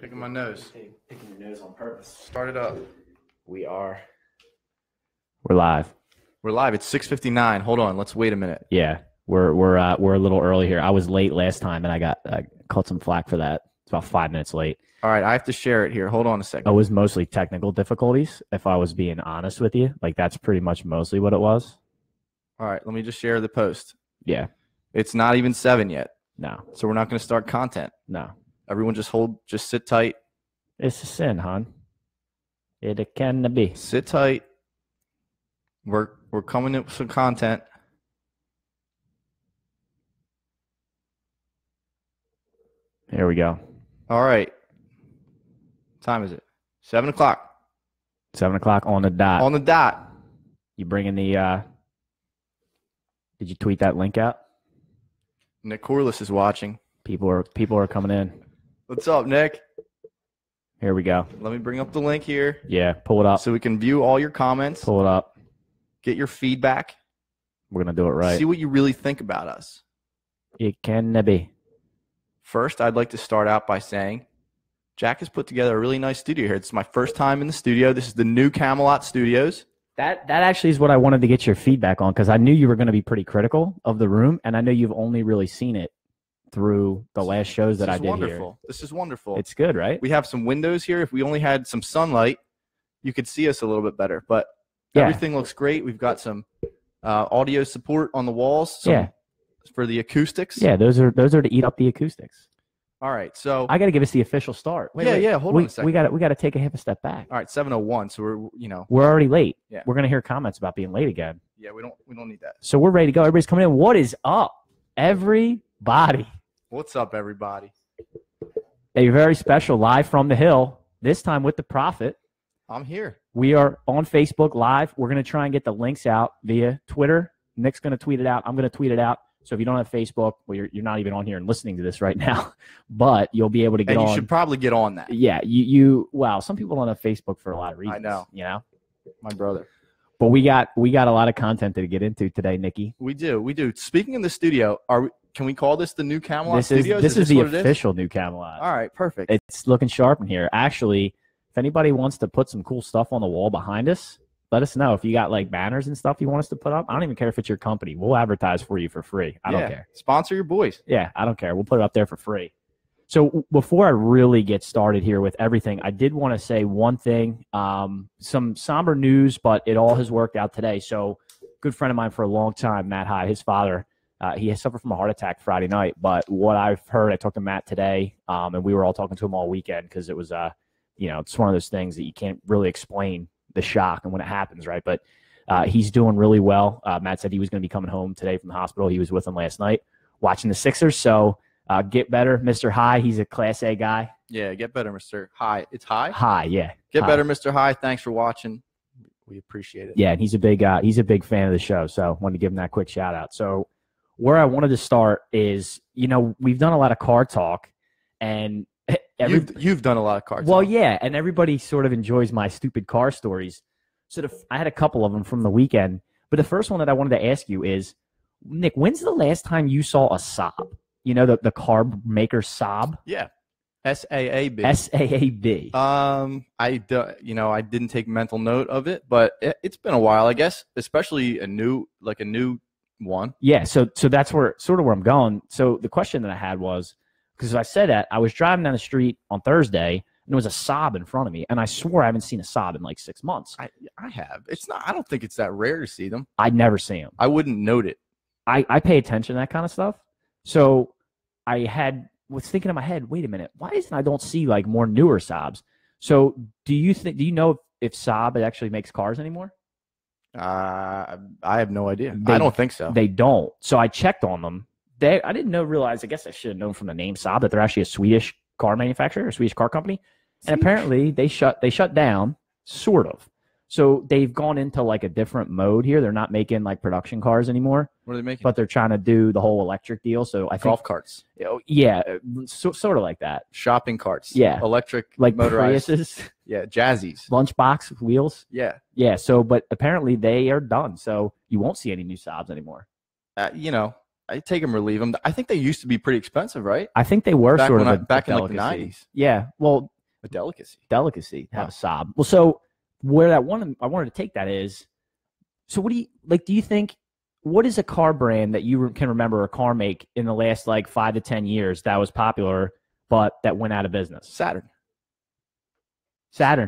Picking my nose. Picking your nose on purpose. Start it up. We're live. We're live. It's 6:59. Hold on. Let's wait a minute. Yeah, we're a little early here. I was late last time, and I caught some flack for that. It's about 5 minutes late. All right, I have to share it here. Hold on a second. It was mostly technical difficulties, if I was being honest with you. Like, that's pretty much mostly what it was. All right, let me just share the post. Yeah. It's not even 7 yet. No. So we're not going to start content. No. Everyone just sit tight. It's a sin, hon. It can be. Sit tight. We're coming in with some content. Here we go. All right. What time is it? 7 o'clock. 7 o'clock on the dot. On the dot. You bringing the did you tweet that link out? Nick Corliss is watching. People are coming in. What's up, Nick? Here we go. Let me bring up the link here. Yeah, pull it up. So we can view all your comments. Pull it up. Get your feedback. We're going to do it right. See what you really think about us. It can be. First, I'd like to start out by saying Jack has put together a really nice studio here. It's my first time in the studio. This is the new Camelot Studios. That actually is what I wanted to get your feedback on, because I knew you were going to be pretty critical of the room, and I know you've only really seen it through the last shows that I did here. This is wonderful. It's good, right? We have some windows here. If we only had some sunlight, you could see us a little bit better. But yeah, everything looks great. We've got some audio support on the walls. For the acoustics. Yeah, those are to eat up the acoustics. All right, so I got to give us the official start. Wait, hold on a second. We got to take a half a step back. All right, 7:01. So we're already late. Yeah, we're gonna hear comments about being late again. Yeah, we don't need that. So we're ready to go. Everybody's coming in. What is up, everybody? What's up, everybody? A very special live from the Hill. This time with the Prophet. I'm here. We are on Facebook Live. We're gonna try and get the links out via Twitter. Nick's gonna tweet it out. I'm gonna tweet it out. So if you don't have Facebook, well, you're not even on here and listening to this right now, but you'll be able to get on. And you should probably get on that. Yeah, wow, some people don't have Facebook for a lot of reasons. I know. You know? My brother. But we got a lot of content to get into today, Nikki. We do. Speaking in the studio, can we call this the new Camelot Studios? This is the official new Camelot. All right, perfect. It's looking sharp in here. Actually, if anybody wants to put some cool stuff on the wall behind us, let us know. If you got like banners and stuff you want us to put up, I don't even care if it's your company. We'll advertise for you for free. I don't care. Sponsor your boys. Yeah, I don't care. We'll put it up there for free. So before I really get started here with everything, I did want to say one thing. Some somber news, but it all has worked out today. So good friend of mine for a long time, Matt Hyde, his father, he has suffered from a heart attack Friday night. But what I've heard, I talked to Matt today, and we were all talking to him all weekend because it was, it's one of those things that you can't really explain the shock and when it happens, right? But he's doing really well. Matt said he was going to be coming home today from the hospital. He was with him last night watching the Sixers. So get better, Mr. High. He's a Class A guy. Yeah, get better, Mr. High. It's High? High, yeah. Get better, Mr. High. Thanks for watching. We appreciate it. Yeah, and he's a big fan of the show. So wanted to give him that quick shout out. So where I wanted to start is, we've done a lot of car talk, and You've done a lot of car talk. Well, yeah, and everybody sort of enjoys my stupid car stories. So I had a couple of them from the weekend, but the first one that I wanted to ask you is, Nick, when's the last time you saw a Saab? The car maker Saab? Yeah. S-A-A-B. S-A-A-B. I didn't take mental note of it, but it's been a while, I guess, especially a new one. Yeah, so that's where I'm going. So the question that I had was, because I said that, I was driving down the street on Thursday, and there was a Saab in front of me, and I swore I haven't seen a Saab in like 6 months. I have. I don't think it's that rare to see them. I'd never see them. I wouldn't note it. I pay attention to that kind of stuff. So was thinking in my head, wait a minute, why isn't I don't see like more newer Saabs? So do you know if Saab actually makes cars anymore? I have no idea. I don't think so. They don't. So I checked on them. I didn't realize, I guess I should have known from the name Saab that they're actually a Swedish car manufacturer, a Swedish car company. And apparently they shut down, sort of. So they've gone into like a different mode here. They're not making like production cars anymore. What are they making? But they're trying to do the whole electric deal. So I think golf carts. Yeah, sort of like that. Shopping carts. Yeah. Electric, like motorized. Priuses. Yeah, Jazzies. Lunchbox wheels. Yeah. Yeah, so but apparently they are done. So you won't see any new Saabs anymore. I take them or leave them. I think they used to be pretty expensive, right? I think they were Back sort of back a in like the delicacy. 90s. Yeah, well, A delicacy. to have a Saab. Well, so where I wanted to take that is, so what do you like? Do you think, what is a car brand that you can remember a car make in the last like 5 to 10 years that was popular but that went out of business? Saturn.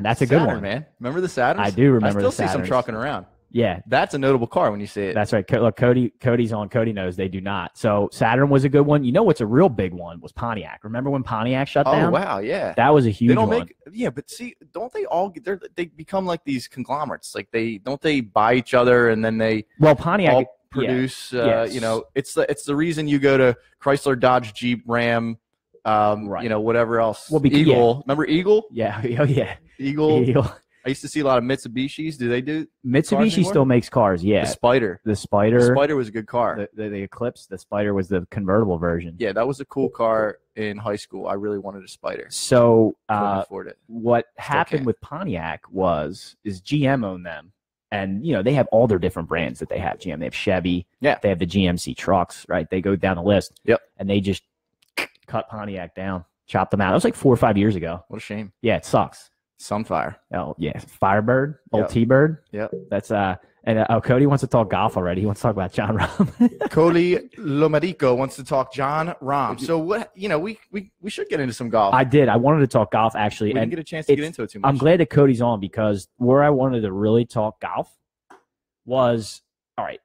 That's a good one, man. Remember the Saturns? I do remember. I still the see some Saturns. trucking around. Yeah, that's a notable car when you see it. That's right. Look, Cody's on. Cody knows they do not. So Saturn was a good one. You know what's a real big one was Pontiac. Remember when Pontiac shut down? Oh wow, yeah. That was a huge one. Yeah, but see, don't they all they become like these conglomerates? Like they buy each other and then they Pontiac all produce. Yes. You know, it's the reason you go to Chrysler, Dodge, Jeep, Ram. Right. You know, whatever else. Well, Eagle. Yeah. Remember Eagle? Yeah. Oh yeah. Eagle. I used to see a lot of Mitsubishis. Do they do? Mitsubishi still makes cars, yeah. The Spider. The Spider was a good car. The Eclipse, the Spider was the convertible version. Yeah, that was a cool car in high school. I really wanted a Spider. So couldn't afford it. What happened with Pontiac is GM owned them. And, you know, they have all their different brands that they have. GM, they have Chevy. Yeah. They have the GMC trucks, right? They go down the list. Yep. And they just cut Pontiac down, chopped them out. It was like 4 or 5 years ago. What a shame. Yeah, it sucks. Sunfire. Oh, yeah. Firebird, old T-Bird. Yep. That's Cody wants to talk golf already. He wants to talk about John Rahm. Cody Lomarico wants to talk John Rahm. So what, you know, we should get into some golf. I did. I wanted to talk golf actually. We didn't get a chance to get into it too much. I'm glad that Cody's on because where I wanted to really talk golf was, all right,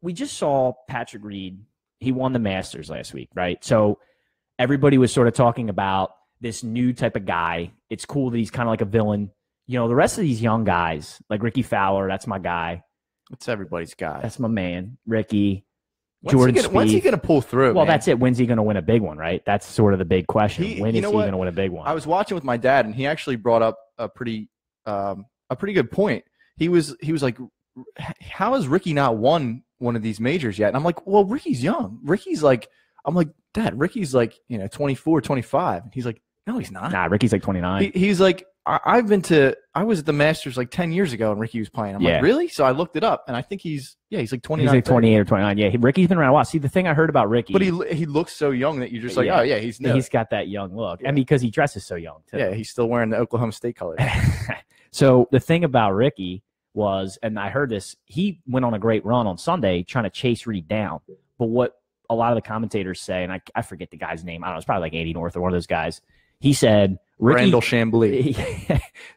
we just saw Patrick Reed. He won the Masters last week, right? So everybody was sort of talking about this new type of guy. It's cool that he's kind of like a villain. You know, the rest of these young guys, like Ricky Fowler, that's my guy. It's everybody's guy. That's my man. Ricky, Jordan Spieth. When's he going to pull through? Well, man? that's it. When's he going to win a big one, right? That's sort of the big question. When is he going to win a big one? I was watching with my dad, and he actually brought up a pretty good point. He was like, how has Ricky not won one of these majors yet? And I'm like, well, Ricky's young. I'm like, Dad, Ricky's like, 24, 25. And he's like, no, he's not. Nah, Ricky's like 29. He's like, I was at the Masters like 10 years ago and Ricky was playing. I'm like, really? So I looked it up and I think he's like 29. He's like 28 or 29. Yeah, Ricky's been around a while. See, the thing I heard about Ricky. But he looks so young that you're just like, oh, yeah, he's new. He's got that young look. And because he dresses so young, too. Yeah, he's still wearing the Oklahoma State colors. So the thing about Ricky was, and I heard this, he went on a great run on Sunday trying to chase Reed down. But what a lot of the commentators say, and I forget the guy's name. I don't know. It's probably like 80 North or one of those guys. He said, Randall Chambly.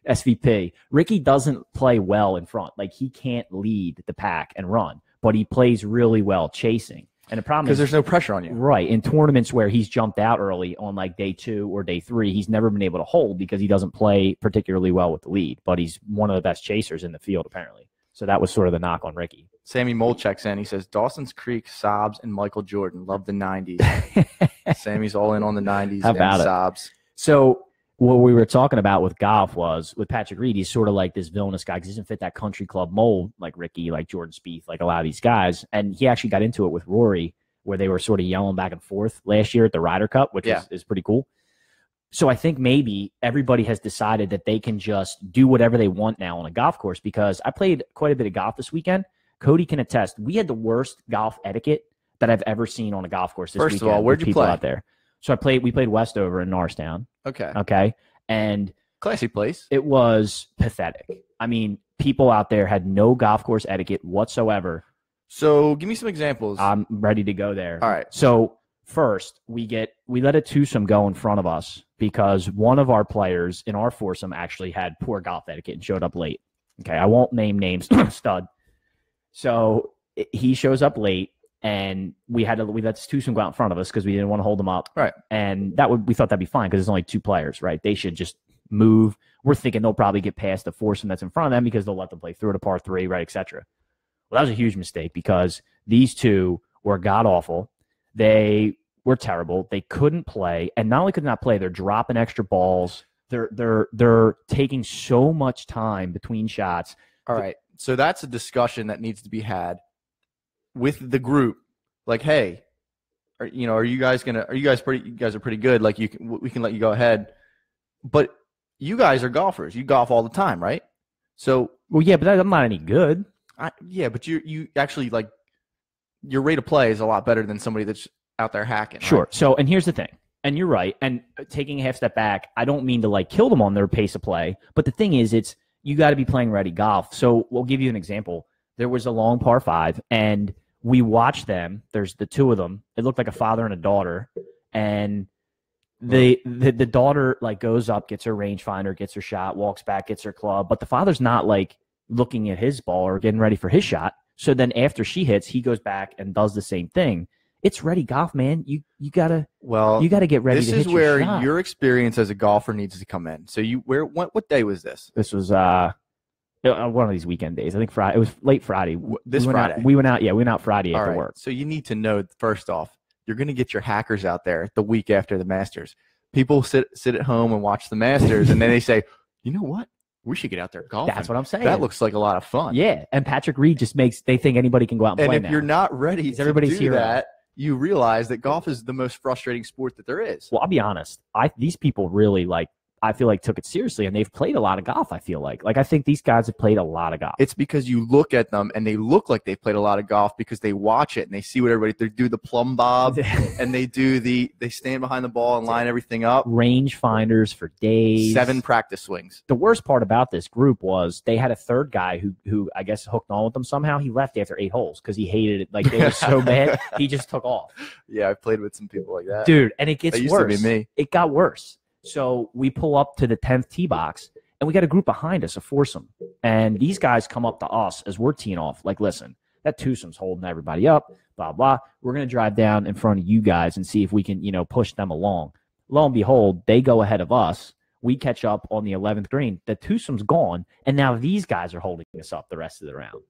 SVP. Ricky doesn't play well in front. Like, he can't lead the pack and run, but he plays really well chasing. And the problem is, because there's no pressure on you. Right. In tournaments where he's jumped out early on like day 2 or day 3, he's never been able to hold because he doesn't play particularly well with the lead, but he's one of the best chasers in the field, apparently. So that was sort of the knock on Ricky. Sammy Mole checks in. He says, Dawson's Creek, Saabs, and Michael Jordan. Love the 90s. Sammy's all in on the 90s and Saabs. So what we were talking about with golf was with Patrick Reed, he's sort of like this villainous guy because he doesn't fit that country club mold like Ricky, like Jordan Spieth, like a lot of these guys. And he actually got into it with Rory where they were sort of yelling back and forth last year at the Ryder Cup, which is pretty cool. So I think maybe everybody has decided that they can just do whatever they want now on a golf course because I played quite a bit of golf this weekend. Cody can attest. We had the worst golf etiquette that I've ever seen on a golf course this weekend. First of all, where'd you play? Out there. So we played Westover in Norristown. Okay. And classy place. It was pathetic. I mean, people out there had no golf course etiquette whatsoever. So give me some examples. I'm ready to go there. All right. So first, we let a twosome go in front of us because one of our players in our foursome actually had poor golf etiquette and showed up late. Okay, I won't name names, stud. So he shows up late, and we let this twosome go out in front of us because we didn't want to hold them up. Right. And we thought that'd be fine because there's only 2 players, right? They should just move. We're thinking they'll probably get past the foursome that's in front of them because they'll let them play through at a par 3, right, etc. Well, that was a huge mistake because these 2 were god-awful. They were terrible. They couldn't play. And not only could they not play, they're dropping extra balls. They're taking so much time between shots. All right. So that's a discussion that needs to be had with the group. Like, hey, you guys are pretty good. Like, we can let you go ahead. But you guys are golfers. You golf all the time, right? So, well, yeah, but I'm not any good. But you actually like your rate of play is a lot better than somebody that's out there hacking. Sure. Right? So, and here's the thing. And you're right. And taking a half step back, I don't mean to like kill them on their pace of play. But the thing is, you got to be playing ready golf. So we'll give you an example. There was a long par 5, and we watched them. There's the two of them. It looked like a father and a daughter. And the daughter like goes up, gets her rangefinder, gets her shot, walks back, gets her club. But the father's not like looking at his ball or getting ready for his shot. So then after she hits, he goes back and does the same thing. It's ready golf, man. You gotta get ready. This to is hit where your shot. your experience as a golfer needs to come in. So what day was this? This was one of these weekend days. I think Friday. It was late Friday. Friday. We went out Friday after work. So you need to know, first off, you're going to get your hackers out there the week after the Masters. People sit at home and watch the Masters, and then they say, you know what? We should get out there golfing. That's what I'm saying. That looks like a lot of fun. Yeah, and Patrick Reed just they think anybody can go out and play And if now. you're not ready to everybody's do hero. that, you realize that golf is the most frustrating sport that there is. Well, I'll be honest. These people really I feel like took it seriously, and they've played a lot of golf. I feel like I think these guys have played a lot of golf. It's because you look at them and they look like they've played a lot of golf because they watch it and they see what they do the plumb bob and they stand behind the ball and line everything up. Range finders for days. 7 practice swings. The worst part about this group was they had a third guy who I guess hooked on with them somehow. He left after 8 holes because he hated it. Like they were so bad, he just took off. Yeah, I've played with some people like that, dude. And it gets that used worse. to be me. It got worse. So we pull up to the 10th tee box, and we got a group behind us, a foursome. And these guys come up to us as we're teeing off. Like, listen, that twosome's holding everybody up, blah, blah. We're going to drive down in front of you guys and see if we can, push them along. Lo and behold, they go ahead of us. We catch up on the 11th green. The twosome's gone, and now these guys are holding us up the rest of the round.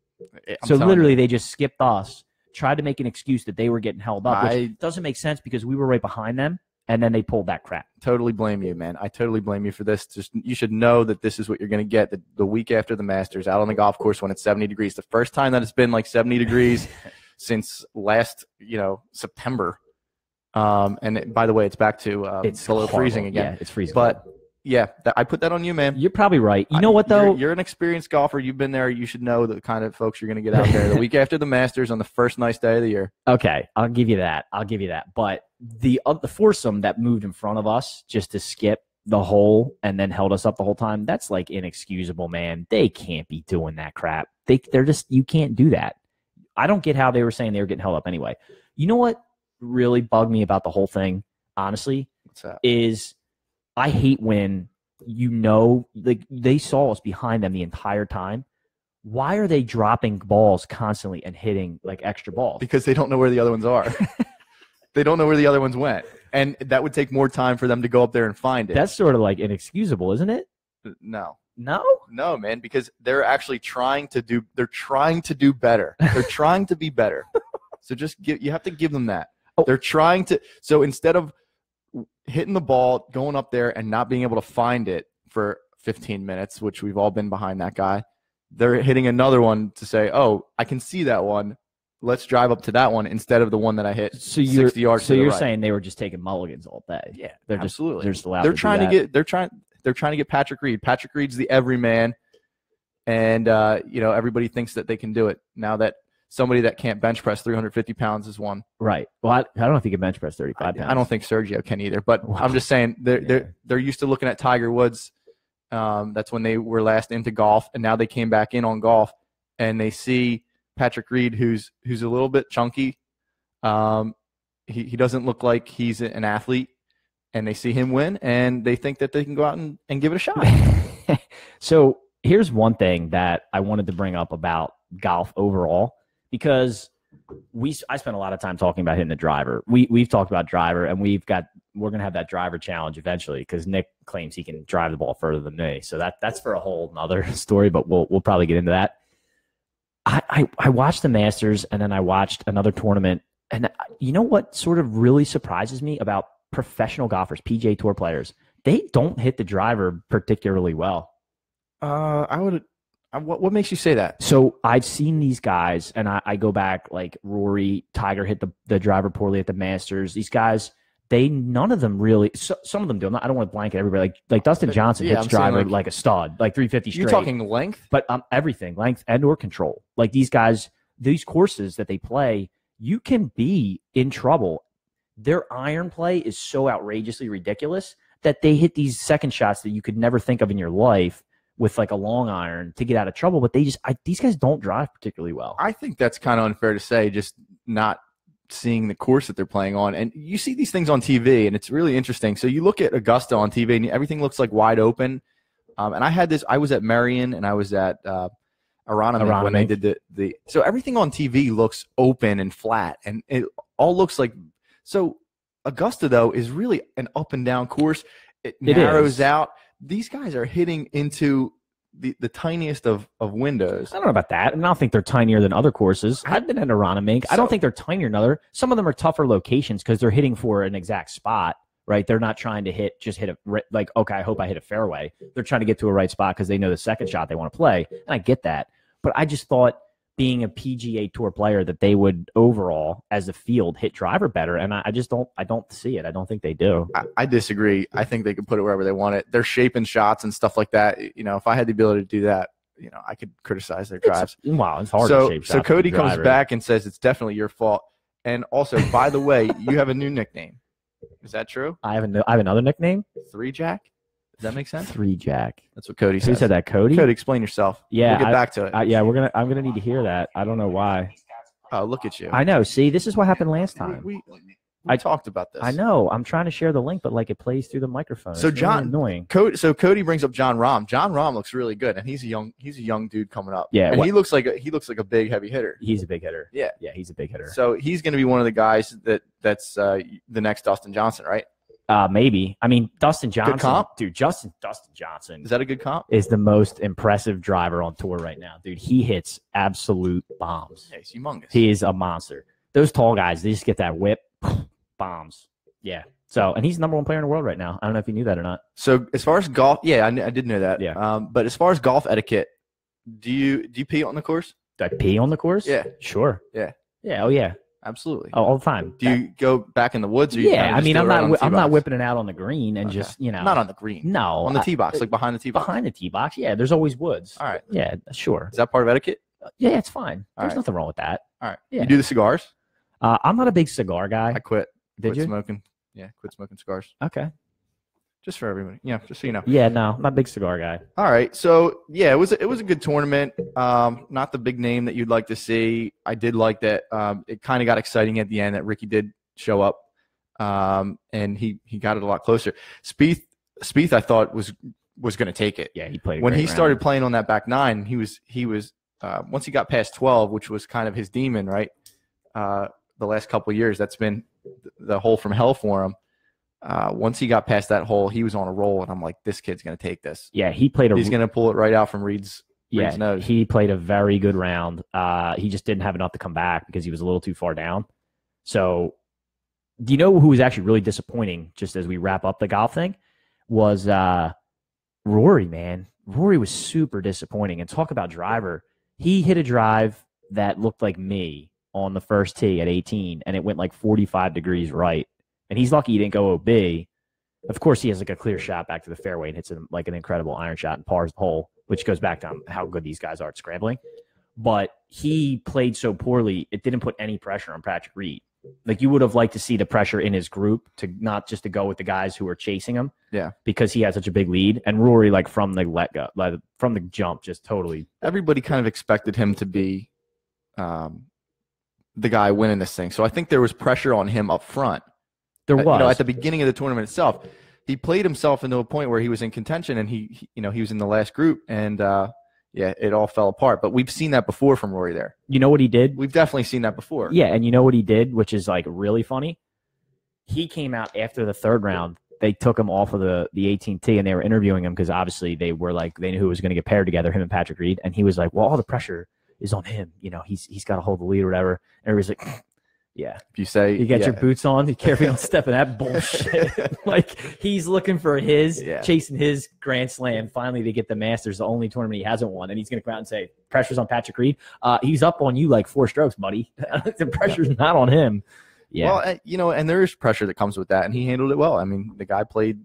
So literally they just skipped us, tried to make an excuse that they were getting held up, which doesn't make sense because we were right behind them. And then they pulled that crap. Totally blame you, man. I totally blame you for this. Just you should know that this is what you're going to get the week after the Masters out on the golf course when it's 70 degrees. The first time that it's been like 70 degrees since last, September. By the way, it's back to it's below horrible. freezing again. Yeah, it's freezing. But yeah, I put that on you, man. You're probably right. You know what, though? You're an experienced golfer. You've been there. You should know the kind of folks you're going to get out there the week after the Masters on the first nice day of the year. Okay, I'll give you that. But the foursome that moved in front of us just to skip the hole and then held us up the whole time, that's like inexcusable, man. They can't be doing that crap. They're just, you can't do that. I don't get how they were saying they were getting held up anyway. You know what really bugged me about the whole thing, honestly? What's that? Is I hate when they saw us behind them the entire time. Why are they dropping balls constantly and hitting like extra balls? Because they don't know where the other ones are. They don't know where the other ones went. And that would take more time for them to go up there and find it. That's sort of like inexcusable, isn't it? No, man, because they're actually trying to do better. They're trying to be better. So you have to give them that. Oh. They're trying to, so instead of hitting the ball, going up there and not being able to find it for 15 minutes, which we've all been behind that guy, they're hitting another one to say, oh, I can see that one. Let's drive up to that one instead of the one that I hit 60 yards to the right. Saying they were just taking mulligans all day. Yeah, they're absolutely. They're just allowed they're to trying do to that. They're trying to get Patrick Reed. Patrick Reed's the everyman, and everybody thinks that they can do it. Now that somebody that can't bench press 350 pounds is one. Right. Well, I don't know if he can bench press 35 pounds. I don't think Sergio can either. But I'm just saying they're used to looking at Tiger Woods. That's when they were last into golf, and now they came back in on golf, and they see Patrick Reed, who's a little bit chunky. He doesn't look like he's an athlete, and they see him win, and they think that they can go out and give it a shot. So here's one thing that I wanted to bring up about golf overall, because I spent a lot of time talking about hitting the driver. We've talked about driver, and we're going to have that driver challenge eventually because Nick claims he can drive the ball further than me. So that's for a whole nother story, but we'll probably get into that. I watched the Masters, and then I watched another tournament, and you know what sort of really surprises me about professional golfers, PGA Tour players? They don't hit the driver particularly well. What makes you say that? So I've seen these guys, and I go back like Rory, Tiger hit the driver poorly at the Masters. These guys, none of them really. Some of them do. I don't want to blanket everybody. Like Dustin Johnson hits driver like a stud, like 350 straight. You're talking length, but everything, length and or control. Like these guys, these courses that they play, you can be in trouble. Their iron play is so outrageously ridiculous that they hit these second shots that you could never think of in your life with like a long iron to get out of trouble. But these guys don't drive particularly well. I think that's kind of unfair to say, just not seeing the course that they're playing on. And you see these things on TV, and it's really interesting. So you look at Augusta on TV, and everything looks like wide open. And I was at Marion, and I was at Aronimink when they did the so everything on TV looks open and flat, and it all looks like so. Augusta, though, is really an up and down course. It narrows out. These guys are hitting into the tiniest of windows. I don't know about that. And I don't think they're tinier than other courses. I've been at Aronimink. I don't think they're tinier than other. Some of them are tougher locations because they're hitting for an exact spot, right? They're not trying to hit a like, okay, I hope I hit a fairway. They're trying to get to a right spot because they know the second shot they want to play. And I get that. But I just thought, being a PGA Tour player, that they would overall, as a field, hit driver better, and I don't see it. I don't think they do. I disagree. I think they can put it wherever they want it. They're shaping shots and stuff like that. You know, if I had the ability to do that, you know, I could criticize their drives. It's hard to shape shots. So Cody comes back and says it's definitely your fault. And also, by the way, you have a new nickname. Is that true? I have another nickname. 3-Jack. Does that make sense? 3-Jack. That's what Cody says. Who said that, Cody? Cody, explain yourself. Yeah, we'll get back to it. I'm gonna need to hear that. I don't know why. Oh, look at you. I know. See, this is what happened last time. We talked about this. I know. I'm trying to share the link, but like it plays through the microphone. So it's really annoying. Cody brings up John Rahm. John Rahm looks really good, and he's a young dude coming up. Yeah, and he looks like a big heavy hitter. He's a big hitter. Yeah, he's a big hitter. So he's going to be one of the guys that's the next Dustin Johnson, right? Maybe. I mean, Dustin Johnson. Good comp? Dude, Dustin Johnson. Is that a good comp? Is the most impressive driver on tour right now. Dude, he hits absolute bombs. Yeah, he's humongous. He is a monster. Those tall guys, they just get that whip. Bombs. Yeah. So, and he's the #1 player in the world right now. I don't know if you knew that or not. So, as far as golf, yeah, I did know that. Yeah. But as far as golf etiquette, do you pee on the course? Do I pee on the course? Yeah. Sure. Yeah. Yeah. Oh, yeah. Absolutely. Oh, all the time. Do you go back in the woods? Or yeah, I mean, I'm not whipping it out on the green and just, you know. Not on the green. No. On the tee box, like behind the tee box. Behind the tee box, yeah. There's always woods. All right. Yeah, sure. Is that part of etiquette? Yeah, it's fine. All There's right. nothing wrong with that. All right. Yeah. You do the cigars? I'm not a big cigar guy. I quit. Did you? Smoking. Yeah, quit smoking cigars. Okay. Just for everybody. Yeah, just so you know. Yeah, no, I'm not a big cigar guy. All right. So, yeah, it was a good tournament. Not the big name that you'd like to see. I did like that. It kind of got exciting at the end that Ricky did show up, and he got it a lot closer. Spieth, I thought was going to take it. Yeah, he played when he started playing on that back nine. He was once he got past 12, which was kind of his demon, right? The last couple of years, that's been the hole from hell for him. Once he got past that hole, he was on a roll, and I'm like, this kid's going to take this. Yeah, he's going to pull it right out from Reed's nose. He played a very good round. He just didn't have enough to come back because he was a little too far down. So, do you know who was actually really disappointing, just as we wrap up the golf thing, was Rory, man. Rory was super disappointing. And talk about driver. He hit a drive that looked like me on the first tee at 18, and it went like 45 degrees right. And he's lucky he didn't go OB. Of course, he has like a clear shot back to the fairway and hits like an incredible iron shot and pars the hole, which goes back to how good these guys are at scrambling. But he played so poorly, it didn't put any pressure on Patrick Reed. Like, you would have liked to see the pressure in his group to not just to go with the guys who were chasing him. Yeah. Because he had such a big lead. And Rory, like from the from the jump, just totally. Everybody kind of expected him to be the guy winning this thing. So I think there was pressure on him up front. There was. At the beginning of the tournament itself, he played himself into a point where he was in contention, and he was in the last group, and it all fell apart. But we've seen that before from Rory there. You know what he did? We've definitely seen that before. Yeah, and you know what he did, which is like really funny? He came out after the third round. They took him off of the 18th tee, and they were interviewing him because obviously they knew who was going to get paired together, him and Patrick Reed. And he was like, well, all the pressure is on him. He's got to hold the lead or whatever. And everybody's like, yeah. If you say you got your boots on, you carefully don't step in that bullshit. Like, he's looking for chasing his Grand Slam. Finally, they get the Masters, the only tournament he hasn't won, and he's going to come out and say, pressure's on Patrick Reed. He's up on you like 4 strokes, buddy. The pressure's not on him. Yeah. Well, and there is pressure that comes with that, and he handled it well. I mean, the guy played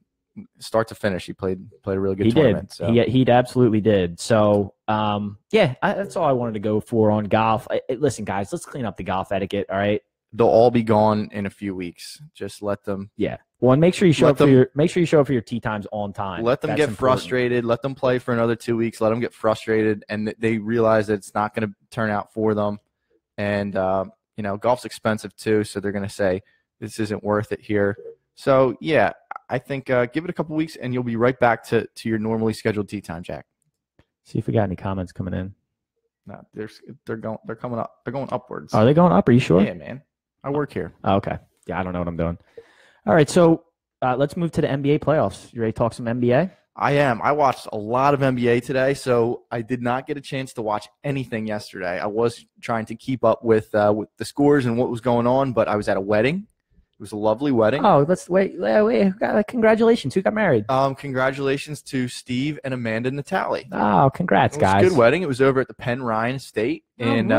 start to finish. He played a really good tournament. So. He absolutely did. So, that's all I wanted to go for on golf. Listen, guys, let's clean up the golf etiquette, all right? they'll all be gone in a few weeks. Just let them. Yeah. Well, and make sure you show up for your tee times on time. Let them get frustrated. Let them play for another 2 weeks. Let them get frustrated, and they realize that it's not going to turn out for them. And golf's expensive too, so they're going to say this isn't worth it here. So yeah, I think give it a couple weeks, and you'll be right back to your normally scheduled tee time, Jack. See if we got any comments coming in. No, they're coming up. They're going upwards. Are they going up? Are you sure? Yeah, man. I work here. Oh, okay. Yeah, I don't know what I'm doing. All right, so let's move to the NBA playoffs. You ready to talk some NBA? I am. I watched a lot of NBA today, so I did not get a chance to watch anything yesterday. I was trying to keep up with the scores and what was going on, but I was at a wedding. It was a lovely wedding. Oh, let's wait. Congratulations. Who got married? Congratulations to Steve and Amanda Natali. Oh, congrats, guys. It was a good wedding. It was over at the Penn Ryan Estate in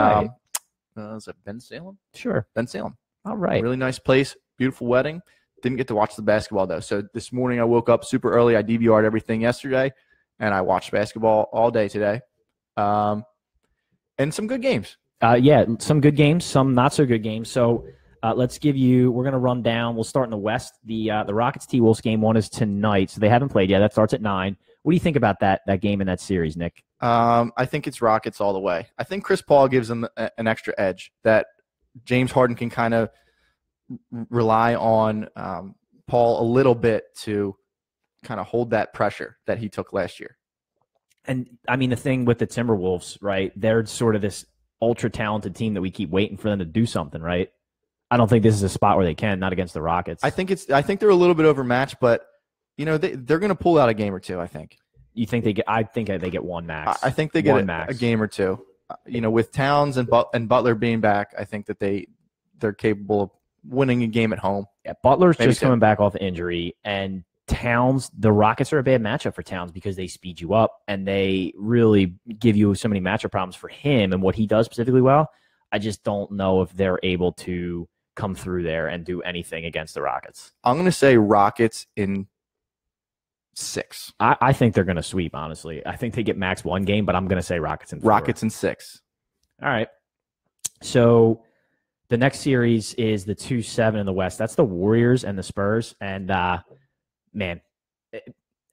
is it Ben Salem? Sure. Ben Salem. All right. Really nice place. Beautiful wedding. Didn't get to watch the basketball, though. So this morning I woke up super early. I DVR'd everything yesterday, and I watched basketball all day today. And some good games. Yeah, some good games, some not so good games. So we're going to run down. We'll start in the West. The Rockets T-Wolves game 1 is tonight, so they haven't played yet. That starts at 9. What do you think about that game in that series, Nick? I think it's Rockets all the way. I think Chris Paul gives them an extra edge that James Harden can kind of rely on Paul a little bit to kind of hold that pressure that he took last year. And, I mean, the thing with the Timberwolves, right, they're sort of this ultra-talented team that we keep waiting for them to do something, right? I don't think this is a spot where they can, not against the Rockets. I think they're a little bit overmatched, but, they're going to pull out a game or two, I think. You think they get? I think they get one max. I think they get a game or two. With Towns and Butler being back, I think that they're capable of winning a game at home. Yeah, Butler's just coming back off injury, and Towns. The Rockets are a bad matchup for Towns because they speed you up and they really give you so many matchup problems for him and what he does specifically well. I just don't know if they're able to come through there and do anything against the Rockets. I'm going to say Rockets in 6. I think they're going to sweep, honestly. I think they get max one game, but I'm going to say Rockets in 4. Rockets in 6. All right. So the next series is the 2-7 in the West. That's the Warriors and the Spurs. And, man,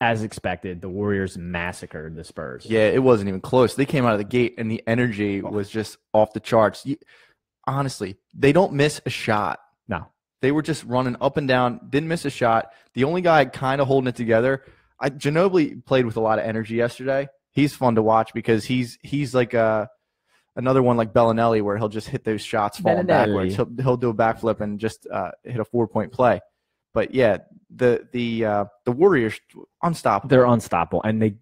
as expected, the Warriors massacred the Spurs. Yeah, it wasn't even close. They came out of the gate, and the energy was just off the charts. Honestly, they don't miss a shot. No. They were just running up and down, didn't miss a shot. The only guy kind of holding it together, Ginobili played with a lot of energy yesterday. He's fun to watch because he's like another one like Bellinelli where he'll just hit those shots falling backwards. He'll do a backflip and just hit a 4-point play. But yeah, the Warriors unstoppable. They're unstoppable, and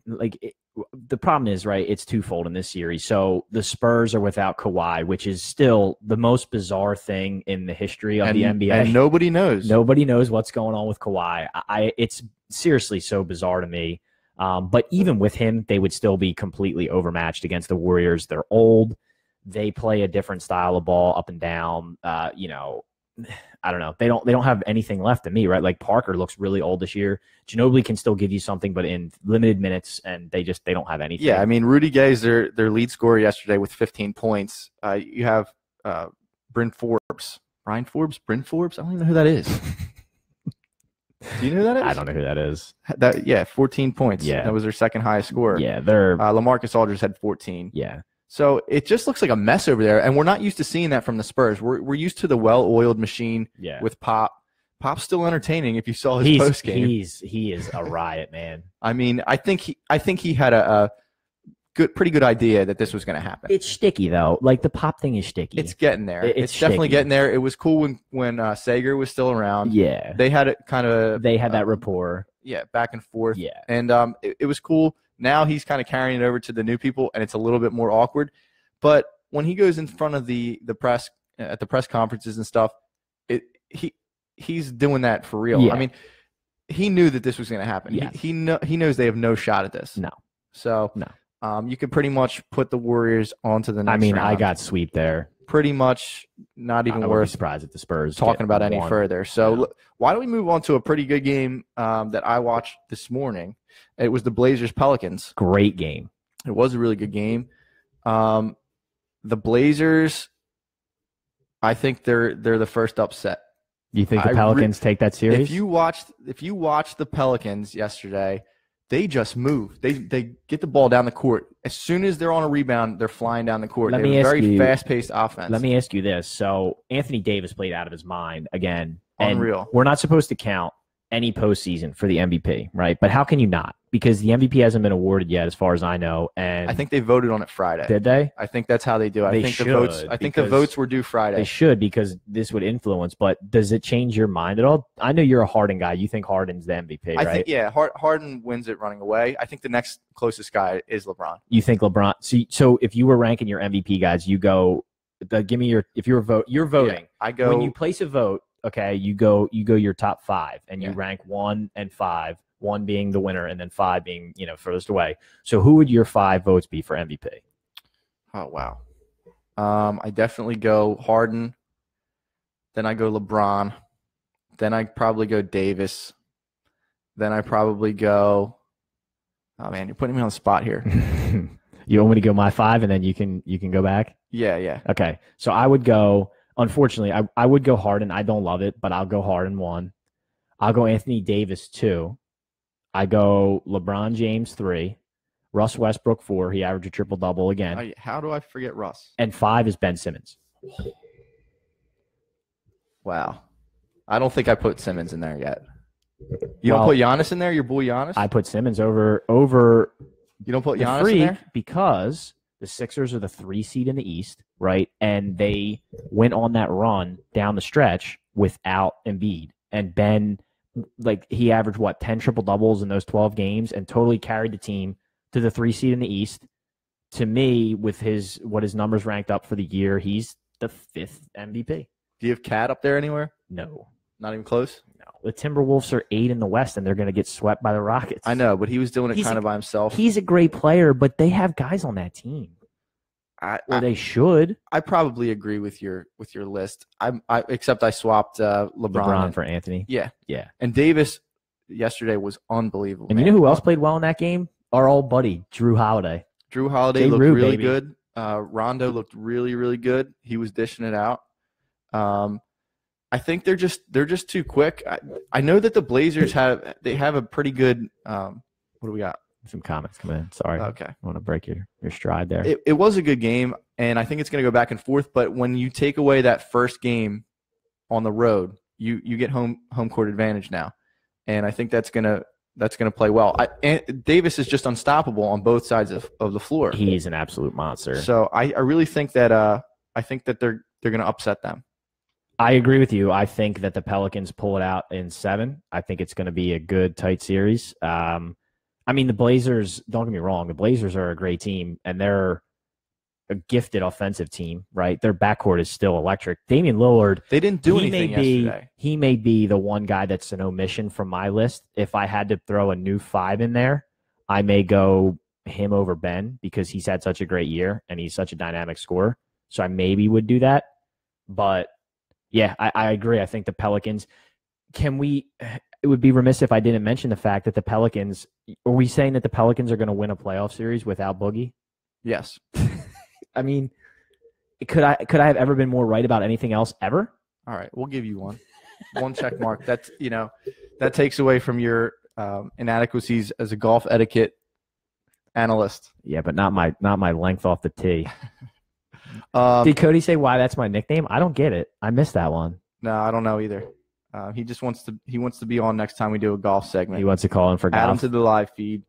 the problem is, right, it's twofold in this series. So the Spurs are without Kawhi, which is still the most bizarre thing in the history of the NBA. And nobody knows. Nobody knows what's going on with Kawhi. It's seriously so bizarre to me. But even with him, they would still be completely overmatched against the Warriors. They're old. They play a different style of ball up and down. I don't know. They don't have anything left to me, right? Like Parker looks really old this year. Ginobili can still give you something, but in limited minutes, and they don't have anything. Yeah, I mean, Rudy Gay is their lead scorer yesterday with 15 points. You have Bryn Forbes. Brian Forbes? Bryn Forbes? I don't even know who that is. Do you know who that is? I don't know who that is. 14 points. Yeah. That was their second highest scorer. Yeah, they're LaMarcus Aldridge had 14. Yeah. So it just looks like a mess over there, and we're not used to seeing that from the Spurs. We're used to the well-oiled machine with Pop. Pop's still entertaining. If you saw his post game, he is a riot, man. I mean, I think he had a pretty good idea that this was going to happen. It's sticky though. Like the Pop thing is sticky. It's getting there. It's definitely getting there. It was cool when Sager was still around. Yeah, they had it kind of. They had that rapport. Yeah, back and forth. Yeah, and it was cool. Now he's kind of carrying it over to the new people, and it's a little bit more awkward. But when he goes in front of the press at the press conferences and stuff, he's doing that for real. Yeah. I mean, he knew that this was going to happen. Yes. He knows they have no shot at this. No. So no. You could pretty much put the Warriors onto the next round. I got sweep there. Pretty much not even I worth surprised at the Spurs talking about any further. So why don't we move on to a pretty good game that I watched this morning? It was the Blazers-Pelicans. Great game. It was a really good game. The Blazers I think they're the first upset. You think the Pelicans take that series? If you watched the Pelicans yesterday, they just move. They get the ball down the court. As soon as they're on a rebound, they're flying down the court. They're very fast-paced offense. Let me ask you this. So Anthony Davis played out of his mind again. Unreal. We're not supposed to count any postseason for the MVP, right? But how can you not? Because the MVP hasn't been awarded yet, as far as I know. And I think they voted on it Friday. Did they? I think that's how they do it. I think the votes were due Friday. They should, because this would influence. But does it change your mind at all? I know you're a Harden guy. You think Harden's the MVP, right? I think, Harden wins it running away. I think the next closest guy is LeBron. You think LeBron? So if you were ranking your MVP guys, you go. Give me your. If you're voting. Yeah, I go when you place a vote. Okay, you go your top 5, and you rank 1 and 5. 1 being the winner, and then 5 being, furthest away. So who would your 5 votes be for MVP? Oh, wow. I definitely go Harden. Then I go LeBron. Then I probably go Davis. Then I probably go – oh, man, you're putting me on the spot here. You want me to go my 5, and then you can go back? Yeah. Okay, so I would go – unfortunately, I would go Harden. I don't love it, but I'll go Harden 1. I'll go Anthony Davis 2. I go LeBron James 3, Russ Westbrook 4. He averaged a triple-double again. How do I forget Russ? And 5 is Ben Simmons. Wow. I don't think I put Simmons in there yet. You don't put Giannis in there, your boy Giannis? I put Simmons over. You don't put Giannis in there? Because the Sixers are the 3 seed in the East, right? And they went on that run down the stretch without Embiid. And Ben – he averaged 10 triple doubles in those 12 games and totally carried the team to the 3 seed in the East. To me, with his numbers ranked up for the year, he's the 5th MVP. Do you have Cat up there anywhere? No, not even close. No, the Timberwolves are 8 in the West, and they're going to get swept by the Rockets. I know, but he was doing it kind of by himself. He's a great player, but they have guys on that team. They should. I probably agree with your list. Except I swapped LeBron for Anthony. Yeah. Yeah. And Davis yesterday was unbelievable. And you know who else played well in that game? Our old buddy, Drew Holiday. Drew Holiday looked really good. Rondo looked really, really good. He was dishing it out. I think they're just too quick. I know that the Blazers have a pretty good what do we got? Some comments coming in. Sorry. Okay. I want to break your stride there. It was a good game, and I think it's going to go back and forth. But when you take away that first game on the road, you get home court advantage now, and I think that's gonna play well. Davis is just unstoppable on both sides of the floor. He's an absolute monster. So I really think that they're going to upset them. I agree with you. I think that the Pelicans pull it out in 7. I think it's going to be a good, tight series. The Blazers, don't get me wrong, the Blazers are a great team, and they're a gifted offensive team, right? Their backcourt is still electric. Damian Lillard, they didn't do anything yesterday. He may be the one guy that's an omission from my list. If I had to throw a new 5 in there, I may go him over Ben because he's had such a great year, and he's such a dynamic scorer. So I maybe would do that. But, yeah, I agree. I think the Pelicans – it would be remiss if I didn't mention the fact that the Pelicans – are we saying that the Pelicans are going to win a playoff series without Boogie? Yes. Could I have ever been more right about anything else ever? All right, we'll give you one check mark. That's that takes away from your inadequacies as a golf etiquette analyst. Yeah, but not my length off the tee. Did Cody say why that's my nickname? I don't get it. I missed that one. No, I don't know either. He just wants to be on next time we do a golf segment. He wants to call in for golf. Add him to the live feed.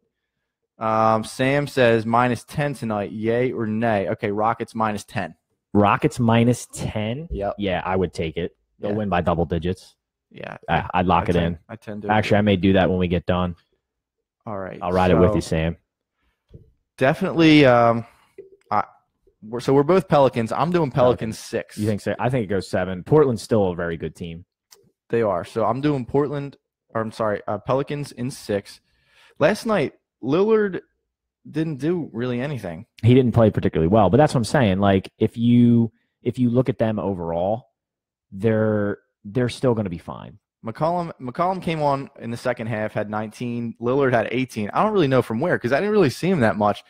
Sam says -10 tonight. Yay or nay? Okay, Rockets -10. Rockets -10? Yep. Yeah, I would take it. They'll win by double digits. Yeah. I'd lock it in. I tend to. Actually, I may do that when we get done. All right. I'll ride it with you, Sam. Definitely. So we're both Pelicans. I'm doing Pelicans 6. You think so? I think it goes 7. Portland's still a very good team. They are. So I'm doing Pelicans in 6. Last night, Lillard didn't do really anything. He didn't play particularly well, but that's what I'm saying. Like if you look at them overall, they're still going to be fine. McCollum came on in the second half, had 19. Lillard had 18. I don't really know from where because I didn't really see him that much.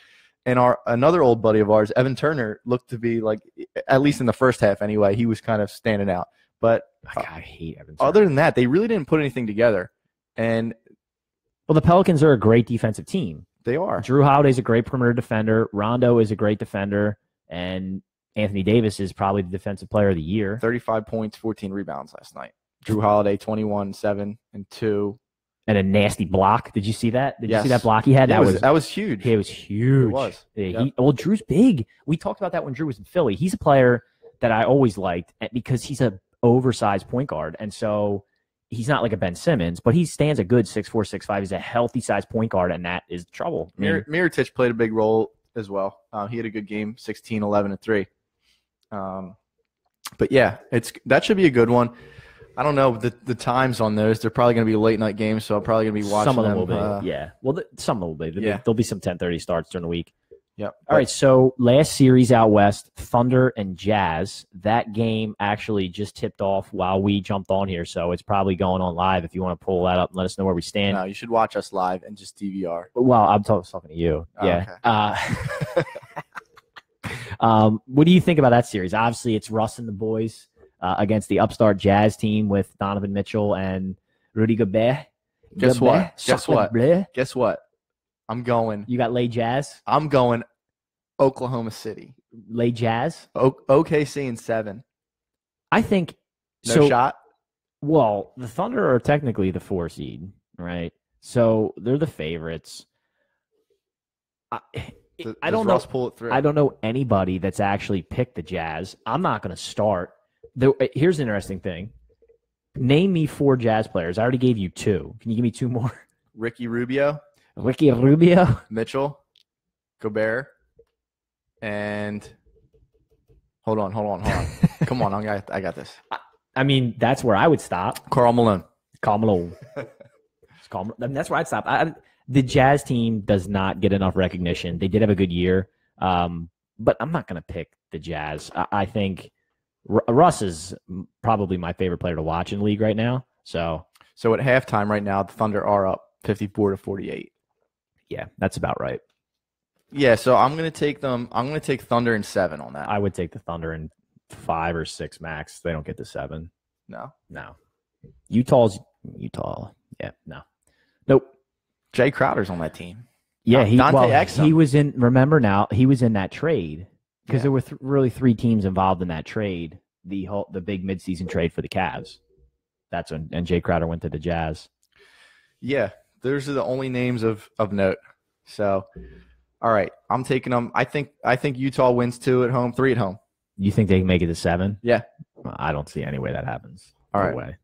And another old buddy of ours, Evan Turner, looked to be like, at least in the first half anyway, he was kind of standing out. But I hate Evan Turner. Other than that, they really didn't put anything together. And well, the Pelicans are a great defensive team. They are. Drew Holiday's a great perimeter defender. Rondo is a great defender. And Anthony Davis is probably the defensive player of the year. 35 points, 14 rebounds last night. Drew Holiday, 21, 7, and 2. And a nasty block. Did you see that? Did Yes. you see that block he had? That was huge. It was huge. It was. Yeah, well, Drew's big. We talked about that when Drew was in Philly. He's a player that I always liked because he's an oversized point guard. And so he's not like a Ben Simmons, but he stands a good 6'4", 6'5". He's a healthy size point guard, and that is trouble. Mirotic played a big role as well. He had a good game, 16, 11, and 3. But yeah, that should be a good one. I don't know the times on those. They're probably going to be late night games, so I'm probably going to be watching some of them. Will be, yeah. Well, some of them will be. There'll be some 10:30 starts during the week. Yep. All right. So last series out west, Thunder and Jazz. That game actually just tipped off while we jumped on here, so it's probably going on live. If you want to pull that up and let us know where we stand. No, you should watch us live and just DVR. Well, I'm talking to you. Oh, yeah. Okay. What do you think about that series? Obviously, it's Russ and the boys against the upstart Jazz team with Donovan Mitchell and Rudy Gobert. Guess what? Bleh. Guess what? I'm going. You got Lay Jazz? I'm going Oklahoma City. Lay Jazz? OKC in 7. I think no shot. Well, the Thunder are technically the 4 seed, right? So they're the favorites. I don't know. Russ pull it through? I don't know anybody that's actually picked the Jazz. I'm not going to start. Here's an interesting thing. Name me 4 Jazz players. I already gave you 2. Can you give me 2 more? Ricky Rubio, Mitchell, Gobert, and hold on. Come on, I got this. I mean, that's where I would stop. Karl Malone. That's where I'd stop. The Jazz team does not get enough recognition. They did have a good year, but I'm not going to pick the Jazz. I think Russ is probably my favorite player to watch in the league right now. So at halftime right now, the Thunder are up 54-48. Yeah, that's about right. Yeah, so I'm going to take them. I'm going to take Thunder in 7 on that. I would take the Thunder in 5 or 6 max. They don't get to 7. No. Utah. Yeah, no. Nope. Jay Crowder's on that team. Yeah, Exum. He was in. Remember now, he was in that trade because there were really 3 teams involved in that trade. The big midseason trade for the Cavs. That's when Jay Crowder went to the Jazz. Yeah, those are the only names of note. So, all right, I'm taking them. I think Utah wins 2 at home, 3 at home. You think they can make it to 7? Yeah. I don't see any way that happens. All no right. way.